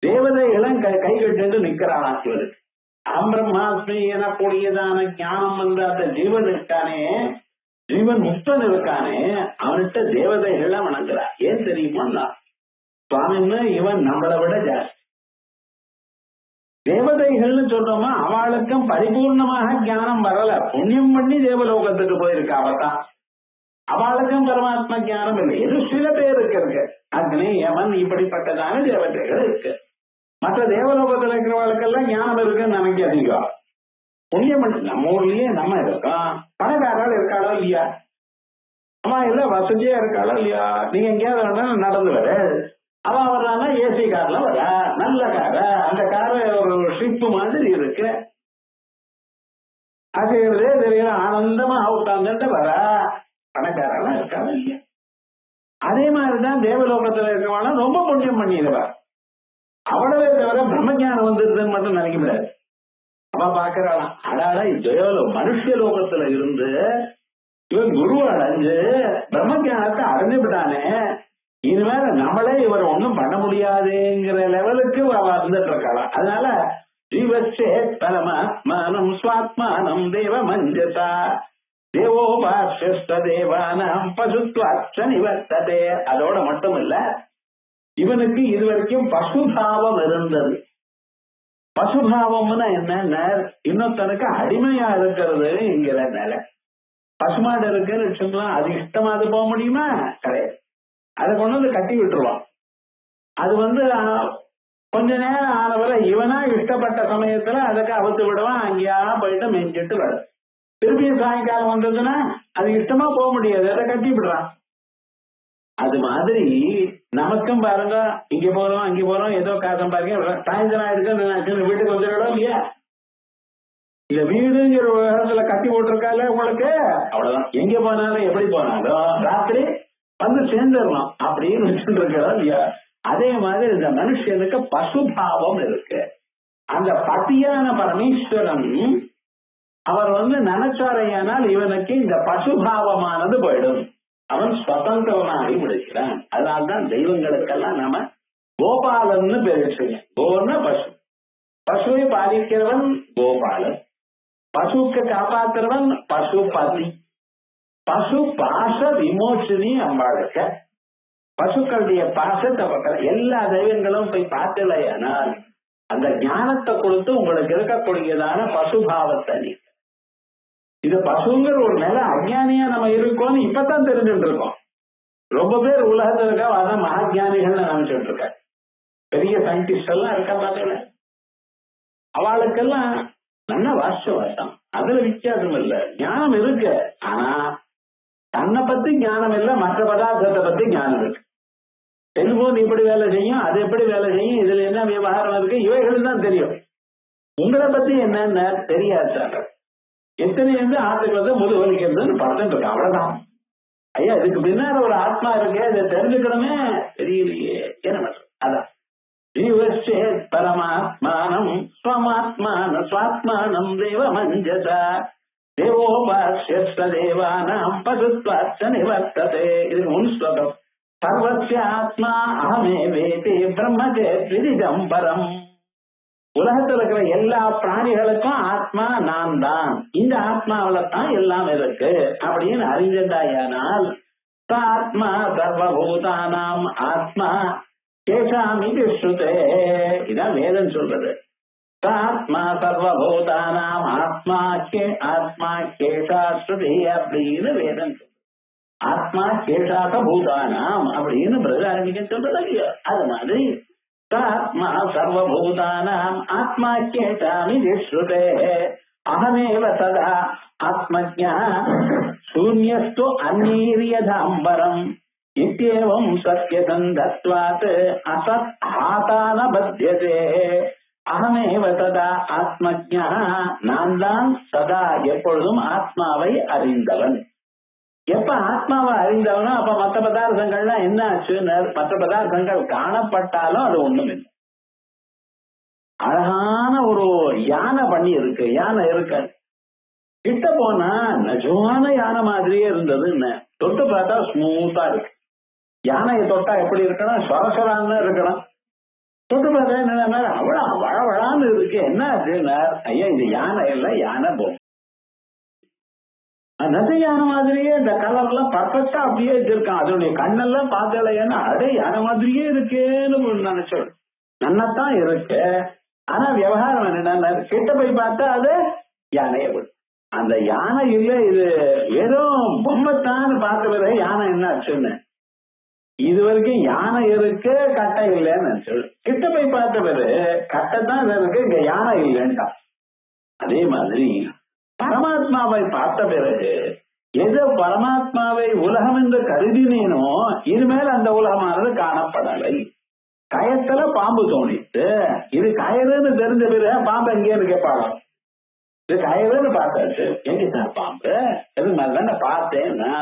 தேவதைகளும் கை கட்டு நிக்கிறான் இவருக்கு. அகம் பிரம்மாஸ்மி எனக்கூடியதான ஞானம் வந்து அந்த ஜீவன் இருக்கானே, ஜீவன் முக்தன் இருக்கானே, அவன்கிட்ட தேவதைகள்லாம் வணங்குறா. ஏன் தெரியுமா? சுவாமின்னு இவன் நம்மளை விட ஜாஸ்தி. தேவதைகள்னு சொல்றோமா, அவளுக்கும் பரிபூர்ணமாக ஞானம் வரல, புண்ணியம் பண்ணி தேவலோகத்துக்கு போயிருக்கா. அவதான் அவளுக்கும் பரமாத்மா ஞானம் இல்லை. இது சில பேருக்கு இருக்கு. அக்னி யமன் இப்படிப்பட்டதான தேவதைகள் இருக்கு. மற்ற தேவலோகத்தில் இருக்கிறவர்களுக்கெல்லாம் ஞானம் இருக்குன்னு நினைக்காதீங்க. புண்ணியம் பண்ணி நம்ம ஊர்லயே நம்ம இருக்கோம். பணக்காரால் இருக்காளோ இல்லையா? அம்மா இல்ல வசதியா இருக்காளோ இல்லையா? நீங்க எங்கேயாவது நடந்து வர அவ வர்றானா ஏசி கார்ல வர, நல்ல கார, அந்த காரை ஒரு ஷிப் மாதிரி இருக்கு. அது தெரியல ஆனந்தமா உட்கார்ந்துட்டு வர. பணக்காரெல்லாம் இருக்காது இல்லையா? அதே மாதிரிதான் தேவலோகத்துல இருக்கவானா ரொம்ப புண்ணியம் பண்ணிடுவா. அவ்வளவே தவிர பிரம்மஞானம் வந்துருதுன்னு மட்டும் நினைக்க முடியாது. அவ பாக்குறாளாம், அடாடா மனுஷ லோகத்துல இருந்து இவன் குரு அடைஞ்சு பிரம்மஞானத்தை அடைஞ்சுவிட்டானே, இனிமேல நம்மளே இவர் ஒண்ணும் பண்ண முடியாதுங்கிற லெவலுக்கு வந்துட்டு இருக்கலாம். அதனால ஜீவச்சே பரமாத்மானம் ஸ்வாத்மானம் தேவ மஞ்சதா தேவோபாஸ்ய தேவானாம் பசுத்வாச்ச நிவர்த்ததே. அதோட மட்டும் இல்ல, இவனுக்கு இதுவரைக்கும் பசுபாவம் இருந்தது. பசுபாவம்னா என்ன, இன்னொருத்தனுக்கு அடிமையா இருக்கிறதுங்கிற நிலை. பசுமாடு இருக்குன்னு வச்சுக்கலாம், அது இஷ்டமா அது போக முடியுமா? கிடையாது. அதை கொண்டு வந்து கட்டி விட்டுருவான். அது கொஞ்ச நேரம் ஆனவரை இவனா இஷ்டப்பட்ட சமயத்துல அதுக்கு அவுத்து விடுவான், அங்கேயா போயிட்டு மெஞ்சிட்டு வரும். திருப்பியும் சாயங்காலம் வந்ததுன்னா அது இஷ்டமா போக முடியாது, அதை கட்டி விடுறான். அது மாதிரி நமக்கும் பாருங்க, இங்க போறோம் அங்க போறோம், ஏதோ காசம் பாருங்க, சாயந்தரம் ஆயிருக்கு வீட்டுக்கு வந்துடும் இல்லையா? இந்த வீடுங்கிற இடத்துல கட்டி போட்டிருக்கால உங்களுக்கு, அவ்வளவுதான். எங்க போனாலும் எப்படி போனாலும் ராத்திரி வந்து சேர்ந்துடலாம் அப்படின்னு வச்சுட்டு இருக்கிறோம் இல்லையா? அதே மாதிரி இந்த மனுஷனுக்கு பசுபாவம் இருக்கு. அந்த பத்தியான பரமேஸ்வரன் அவர் நினைச்சாரையானால் இவனுக்கு இந்த பசுபாவமானது போயிடும், அவன் சுதந்திரனாகி முடிக்கிறான். அதனால்தான் தெய்வங்களுக்கெல்லாம் நாம கோபாலன்னு பேர் வச்சுங்க. கோன்னா பசு, பசுவை பாதிக்கிறவன் கோபாலன், பசுக்கு காப்பாற்றுறவன் பசுபதி, பசு பாச விமோசனி அம்பாளுக்க. பசுக்களுடைய பாசத்தை பக்கம் எல்லா தெய்வங்களும் போய் பார்த்தலையானால் அந்த ஞானத்தை கொடுத்து உங்களுக்கு இருக்கக்கூடியதான பசுபாவத்தை நீ. இது பசுங்கிற ஒரு நிலை அஜ்ஞானியா நம்ம இருக்கோம்னு இப்பதான் தெரிஞ்சுட்டு இருக்கோம். ரொம்ப பேர் உலகத்துல இருக்க அதான் மகாஜானிகள் நினைச்சுட்டு இருக்க. பெரிய சயின்டிஸ்ட் எல்லாம் இருக்க பார்த்தீங்களா, அவளுக்கெல்லாம் நல்ல வாசம், அதுல வித்தியாசம் இல்லை. ஞானம் இருக்கு, ஆனா தன்னை பத்தி ஞானம் இல்லை, மற்ற பதார்த்தத்தை பத்தி ஞானம் இருக்கு. செல்போன் இப்படி வேலை செய்யும், அது எப்படி வேலை செய்யும், இதுல என்ன விவகாரம் இருக்கு, இவைகள் தான் தெரியும். உங்களை பத்தி என்னன்னு தெரியாது. எத்தனை ஆத்துக்கு முதுவலிக்கிறதுன்னு படுத்துட்டு இருக்கு, அவ்வளவுதான். ஐயா இதுக்கு பின்னாடி ஒரு ஆத்மா இருக்கு, இதை தெரிஞ்சுக்கணுமே, தெரியலையே, என்ன பண்றது? அதான் ஜீவச்சே பரமாத்மானம் ஸ்வமாத்மான ஸ்வாத்மானம் தேவ மஞ்சதா தேவோபாஸ்ய தேவானாம் பசுத்வாச்ச நிவர்த்ததே. இதுக்கு முன் ஸ்லோகம். சர்வஸ்ய ஆத்மா அகமே வேதி பிரம்மஜேத்விதிதம் பரம். உலகத்தில் இருக்கிற எல்லா பிராணிகளுக்கும் ஆத்மா நான் தான், இந்த ஆத்மாவில தான் எல்லாம் இருக்கு அப்படின்னு அறிஞ்சாயானால் ஆத்மா சர்வபூதானாம் ஆத்மா கேசாமி ஸ்ருதே. இதான் வேதம் சொல்றது. ஆத்மா சர்வபூதானாம் ஆத்மா ஆத்மா கேசா ஸ்ருதி அப்படின்னு வேதம் சொல்றது. ஆத்மா கேசாக பூதானாம் அப்படின்னு பிரதாரணிக்க சொல்றது இல்லையா? அது மாதிரி ஆத்மா சர்வபூதானாம் ஆத்மா கேசாமி ஸ்ருதே அகமேவ ததா ஆத்மஜ்ஞா சூன்யஸ்து அந்நீரியதாம்பரம் இத்யேவம் சத்யசந்தத்வாத் அசத் ஆதான பத்யதே. அகமேவ ததா ஆத்மஜ்ஞா, நான் தான் சதா எப்பொழுதும் ஆத்மாவை அறிந்தவன். எப்ப ஆத்மாவை அறிந்தவனோ அப்ப மற்ற பதார்த்தங்கள்லாம் என்ன ஆச்சுன்னு, மற்ற பதார்த்தங்கள் காணப்பட்டாலும் அது ஒண்ணும் இல்லை. அழகான ஒரு யானை பண்ணி இருக்கு, யானை இருக்க கிட்ட போனா நிஜமான யானை மாதிரியே இருந்ததுன்னு, தொட்டு பார்த்தா ஸ்மூத்தா இருக்கு. யானையை தொட்டா எப்படி இருக்கணும், சொரசொரான்னு இருக்கணும். தொட்டு பார்த்தா என்ன அவ்வளவு வளவளான்னு இருக்கு, என்ன ஆச்சுன்னா, ஐயா இது யானை இல்லை, யானை போகும். நெச யானை மாதிரியே இந்த கலர் எல்லாம் பர்ஃபெக்டா அப்படியே வச்சிருக்கான். அதனுடைய கண்ணெல்லாம் பார்த்தலைன்னா அடே யானை மாதிரியே இருக்கேன்னு நினைச்சோம். நன்னத்தான் இருக்கு, ஆனா விவகாரம் என்னன்னா கிட்ட போய் பார்த்தா அது யானையை விடும். அந்த யானை இல்ல, இது வெறும் பொம்மைத்தான்னு பார்த்தவரை யானை என்ன ஆச்சுன்னு, இது வரைக்கும் யானை இருக்கு கட்டை இல்லைன்னு நினைச்சு கிட்ட போய் பார்த்தவரு கட்டை தான் இருக்கு, இங்க யானை இல்லைன்ட்டான். அதே மாதிரி பரமாத்மாவை பார்த்த பிறகு எது பரமாத்மாவை உலகம் என்று கருதினேனோ இனிமேல் அந்த உலகமானது காணப்படலை. கயத்துல பாம்பு தோணித்து, இது கயறுன்னு தெரிஞ்ச பிறகு பாம்பு எங்கேன்னு கேட்பாங்க. இது கயறுன்னு பார்த்தாச்சு, எங்க சார் பாம்பு எது மாதிரிதான் பார்த்தேன்னா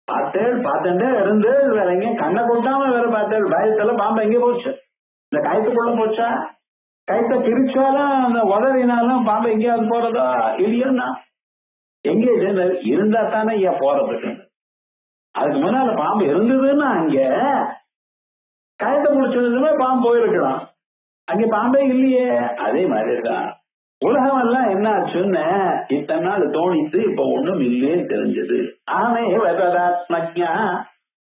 பார்த்துட்டே இருந்து வேற எங்கேயும் கண்ணை கொட்டாம வேற பார்த்தேன். பயத்துல பாம்பு எங்கே போச்சு, இந்த கயத்துக்குள்ள போச்சா? கயத்தை பிரிச்சாலும் அந்த உதறினாலும் பாம்பு எங்கேயாவது போறதா இல்லையோன்னா எங்கே இருந்தா தானே ஏன் போறதுக்கு. அதுக்கு முன்னால பாம்பு இருந்ததுன்னா அங்க கயத்தை முடிச்சதுமே பாம்பு போயிருக்கலாம், அங்க பாம்பே இல்லையே. அதே மாதிரிதான் உலகம் எல்லாம் என்ன ஆச்சுன்னு இத்தனை நாள் தோணித்து இப்ப ஒண்ணும் இல்லையே தெரிஞ்சது. ஆமே வததாத்மஜா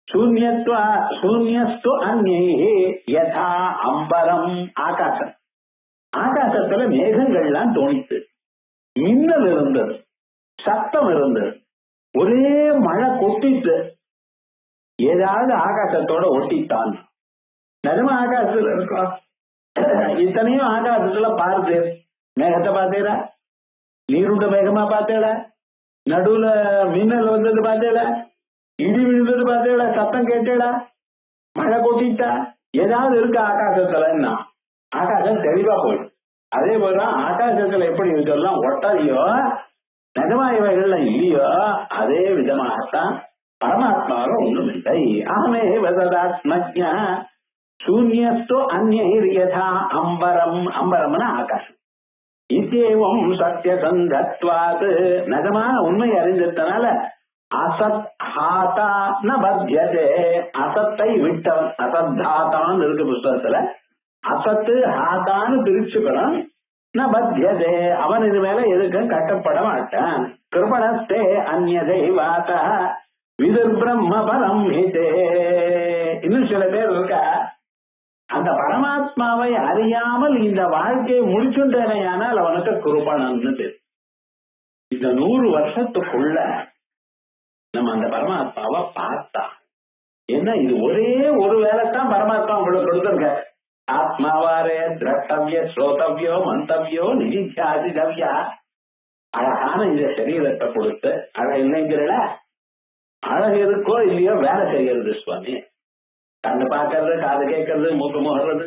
சூன்யத்வா சூன்யஸ்து அந்நே யதா அம்பரம். ஆகாசம், ஆகாசத்துல மேகங்கள்லாம் தோணித்து, மின்னல் இருந்தது, சத்தம் இருந்தது, ஒரே மழை கொட்டிட்டு ஏதாவது ஆகாசத்தோட ஒட்டித்தான். நிஜமா ஆகாசத்துல இருக்கா? இத்தனையும் ஆகாசத்துல பாருது. மேகத்தை பார்த்தேடா, நீருண்ட மேகமா பார்த்தேடா, நடுவுல மின்னல் வந்தது பார்த்தேடா, இடி விழுந்தது பார்த்தேடா, சத்தம் கேட்டேடா, மழை கொட்டிட்டா, ஏதாவது இருக்கு ஆகாசத்துலன்னா ஆகாசம் தெளிவா போயிடும். அதே போலதான் ஆகாசத்துல எப்படி இதெல்லாம் ஒட்டலையோ, நிஜமா இவைகள்ல இல்லையோ, அதே விதமாகத்தான் பரமாத்மாவை ஒன்றும் இல்லை. ஆமே வததாத்மஜா சூன்யஸ்து அந்யதா அம்பரம். அம்பரம்னா ஆகாசம். இத்தேவம் சத்தியசந்தத்வாத். நிஜமான உண்மை அறிந்ததுனால அசத் ஹாதா ந பத்யதே. அசத்தை விட்டவன், அசத்தாத்தான் இருக்கு புஸ்தகத்துல. அசத்து ஹாதான்னு பிரிச்சுக்கணும். ந பத்யதே, அவன் இது மேல எதுக்கும் கட்டப்பட மாட்டான். கிருபணஸ்தே அந்யதைவாத விதுர் பிரம்ம பரம் ஹிதே. இன்னும் சில பேர் இருக்கா, அந்த பரமாத்மாவை அறியாமல் இந்த வாழ்க்கையை முடிச்சுட்டேனையானால் அவனுக்கு குருபணன்னு பேர். இந்த 100 வருஷத்துக்குள்ள நம்ம அந்த பரமாத்மாவை பார்த்தா, ஏன்னா இது ஒரே ஒரு வேலைத்தான் பரமாத்மா உங்களுக்கு கொடுத்துருக்க. ஆத்மாவாரே திரட்டவிய ஸ்ரோதவியோ மந்தவியோ நிதித்தியாதிதவியா. அழகான இந்த சரீரத்தை கொடுத்து, அழகு இல்லைங்கிறல, அழகு இருக்கோ இல்லையோ வேலை செய்யறது சுவாமி. கண்ணு பார்க்கறது, காது கேட்கறது, மூக்கு முகர்றது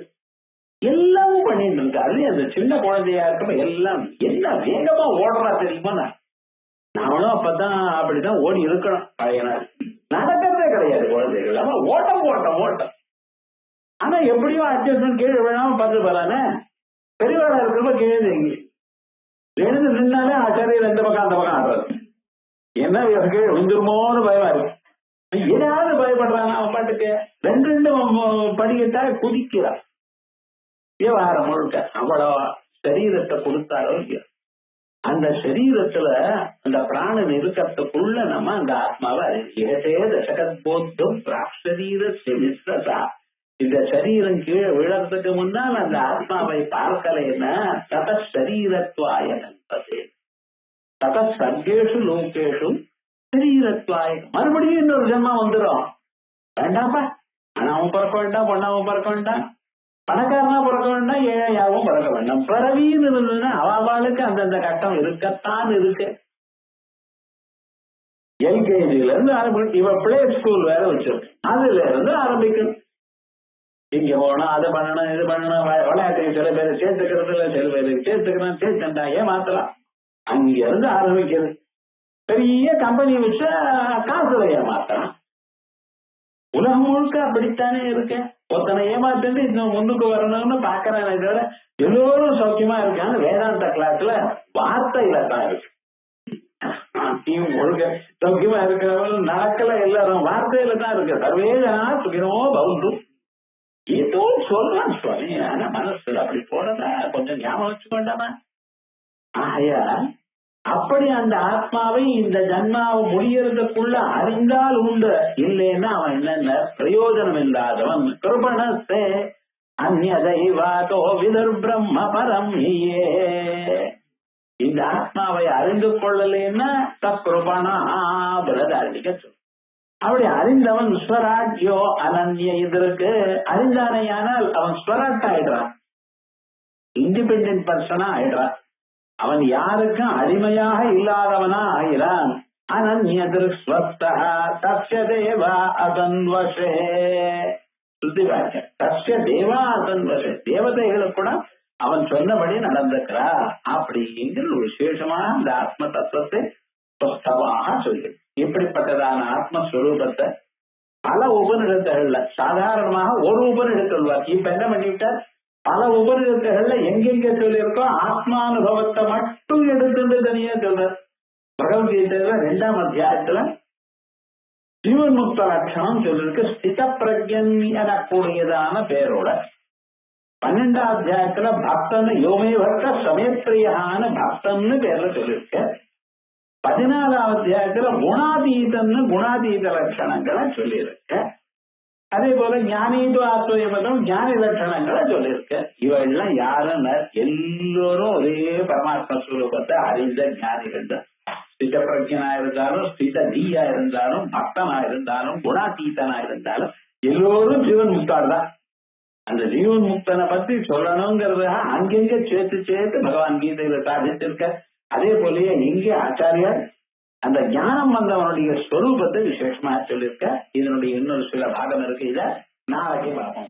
எல்லாமும் பண்ணிட்டு இருக்கு. அதுலயும் அந்த சின்ன குழந்தையா இருக்கணும் எல்லாம் என்ன வேகமா ஓடுறா தெரியுமா? நாமளும் அப்பதான் அப்படிதான் ஓடி இருக்கணும். பழைய நாள் நடக்கிறதே கிடையாது குழந்தைகள், ஆனா ஓட்டம் ஓட்டம் ஓட்டம். ஆனா எப்படியும் அட்ஜஸ்ட்மெண்ட் கீழே விழாம பார்த்து போறானே. பெரியவாளா இருக்கிறப்ப கீழே எங்க எழுந்து நின்னாலே ஆச்சாரியர் எந்த பக்கம் அந்த பக்கம் ஆடுறது. என்ன கீழே விழுந்துருமோன்னு பயமா இருக்கு. ஏதாவது பயப்படுறான் அவன் பாட்டுக்கு. 2 படிக்கட்டா குதிக்கிறான். விவகாரம் முழுக்க அவ்வளவு சரீரத்தை கொடுத்தாரோ இல்லையா, அந்த சரீரத்துல அந்த பிராணன் இருக்கிறதுக்குள்ள நம்ம அந்த ஆத்மாவை ஏதே தசகத்போத்தம் பிராக்ஷரீரத்தை மிஸ்ரதா. இந்த சரீரம் கீழே விழறதுக்கு முன்னால் அந்த ஆத்மாவை பார்க்கலைன்னா தத சரீரத்வாய நம்பது. தத சர்க்கேஷு லோகேஷு சரீரத்வாய. மறுபடியும் இன்னொரு ஜென்மம் வந்துடும். வேண்டாப்பா, ஆனாவும் பிறக்க வேண்டாம், பொண்ணாவும் பிறக்க வேண்டாம், பணக்காரனா பிறக்க வேண்டாம், ஏழையாவும் பிறக்க வேண்டாம். பிறவின்னு இருந்ததுன்னா அவளுக்கு அந்தந்த கட்டம் இருக்கத்தான் இருக்கு. எல்கேஜில இருந்து ஆரம்பிக்கும். இவ பிளே ஸ்கூல் வேற வச்சிருக்கு, அதுல இருந்து ஆரம்பிக்கணும். இங்க போனா அதை பண்ணணும், இது பண்ணணும், விளையாட்டு சில பேர் சேர்த்துக்கிறது இல்ல, சில பேருக்கு சேர்த்துக்கிறோம், சேர்த்துட்டா ஏமாத்தலாம். அங்க இருந்து ஆரம்பிக்கிறது. பெரிய கம்பெனி வச்சா காசுல ஏமாத்தலாம். உலகம் முழுக்க அப்படித்தானே இருக்கு. ஒருத்தனை ஏமாத்திட்டு இன்னும் முன்னுக்கு வரணும்னு பாக்குறானே தவிர எல்லோரும் சௌக்கியமா இருக்கான்னு வேதாந்த கிளாஸ்ல வார்த்தையில தான் இருக்கு. முழுக்க சௌக்கியமா இருக்கிறவங்க நடக்கல, எல்லாரும் வார்த்தையில தான் இருக்கு. சர்வேதனா சுகினோ பவுந்து ஏதோ சொல்றான் சுவாமி, ஆனா மனசு அப்படி போறதா கொஞ்சம் ஞாபகம் வச்சுக்கொண்டாமா. ஆயா அப்படி அந்த ஆத்மாவை இந்த ஜன்மாவை முடியறதுக்குள்ள அறிந்தால் உண்டு, இல்லைன்னா அவன் என்னென்ன பிரயோஜனம் இல்லாதவன். கிருபணஸ்தே அந்யதைவாதோ விதுர் பிரம்ம பரம் ஹியே. இந்த ஆத்மாவை அறிந்து கொள்ளலைன்னா தற்கிருபணா பிரதாரிக்க சொல். அப்படி அறிந்தவன் ஸ்வராட்யோ அனன்ய. இதற்கு அறிந்தானையானால் அவன் ஸ்வராட் ஆயிடுறான், இண்டிபெண்டன்ட் பர்சனா ஆயிடுறான். அவன் யாருக்கும் அடிமையாக இல்லாதவனா ஆகிறான். அனன்யதிர் ஸ்வஸ்தா தஸ்ய தேவா அதன்வசே. தஸ்ய தேவா அதன்வசே. தேவதைகளுக்கு கூட அவன் சொன்னபடி நடந்துக்கிறா. அப்படிங்கிற ஒரு விசேஷமான அந்த ஆத்ம தத்துவத்தை ஸ்பஷ்டமாக சொல்லு. இப்படிப்பட்டதான ஆத்மஸ்வரூபத்தை பல உபநிடத்துகள்ல சாதாரணமாக ஒரு உபநிடத்து சொல்வார். இப்ப என்ன பண்ணிவிட்டார், பல உபநிடத்துகள்ல எங்கெங்க சொல்லியிருக்கோ ஆத்மானுபவத்தை மட்டும் எடுத்துட்டு தனியா சொல்ற. பகவத்கீதையில 2ஆம் அத்தியாயத்துல ஜீவன் முக்த லட்சணம் சொல்லிருக்கு. ஸ்தித பிரஜன் எனக்கூடியதான பேரோட 12ஆம் அத்தியாயத்துல பக்தன் யோமே பக்த சமயப்பிரியான பக்தன்னு பேர்ல சொல்லிருக்க. 14ஆம் அத்தியாயத்துல குணாதீதன்னு குணாதீத லட்சணங்களை சொல்லியிருக்க. அதே போல ஞானீது ஆத்மயம் ஞானி லட்சணங்களை சொல்லியிருக்க. இவெல்லாம் யாருன்னு எல்லோரும் ஒரே பரமாத்ம ஸ்வரூபத்தை அறிந்த ஞானிகள் தான். ஸ்தித பிரஜனா இருந்தாலும் ஸ்தித தீயா இருந்தாலும் பக்தனா இருந்தாலும் குணாதீதனா இருந்தாலும் எல்லோரும் ஜீவன் முக்தாள் தான். அந்த ஜீவன் முக்தனை பத்தி சொல்லணுங்கிறத அங்கெங்க சேர்த்து பகவான் கீதையில சாதிச்சிருக்க. அதே போலயே இங்கே ஆச்சாரியார் அந்த ஞானம் வந்தவனுடைய ஸ்வரூபத்தை விசேஷமா சொல்லியிருக்க. இதனுடைய இன்னொரு சில பாகம் இருக்கு. இத நாளைக்கு பார்ப்போம்.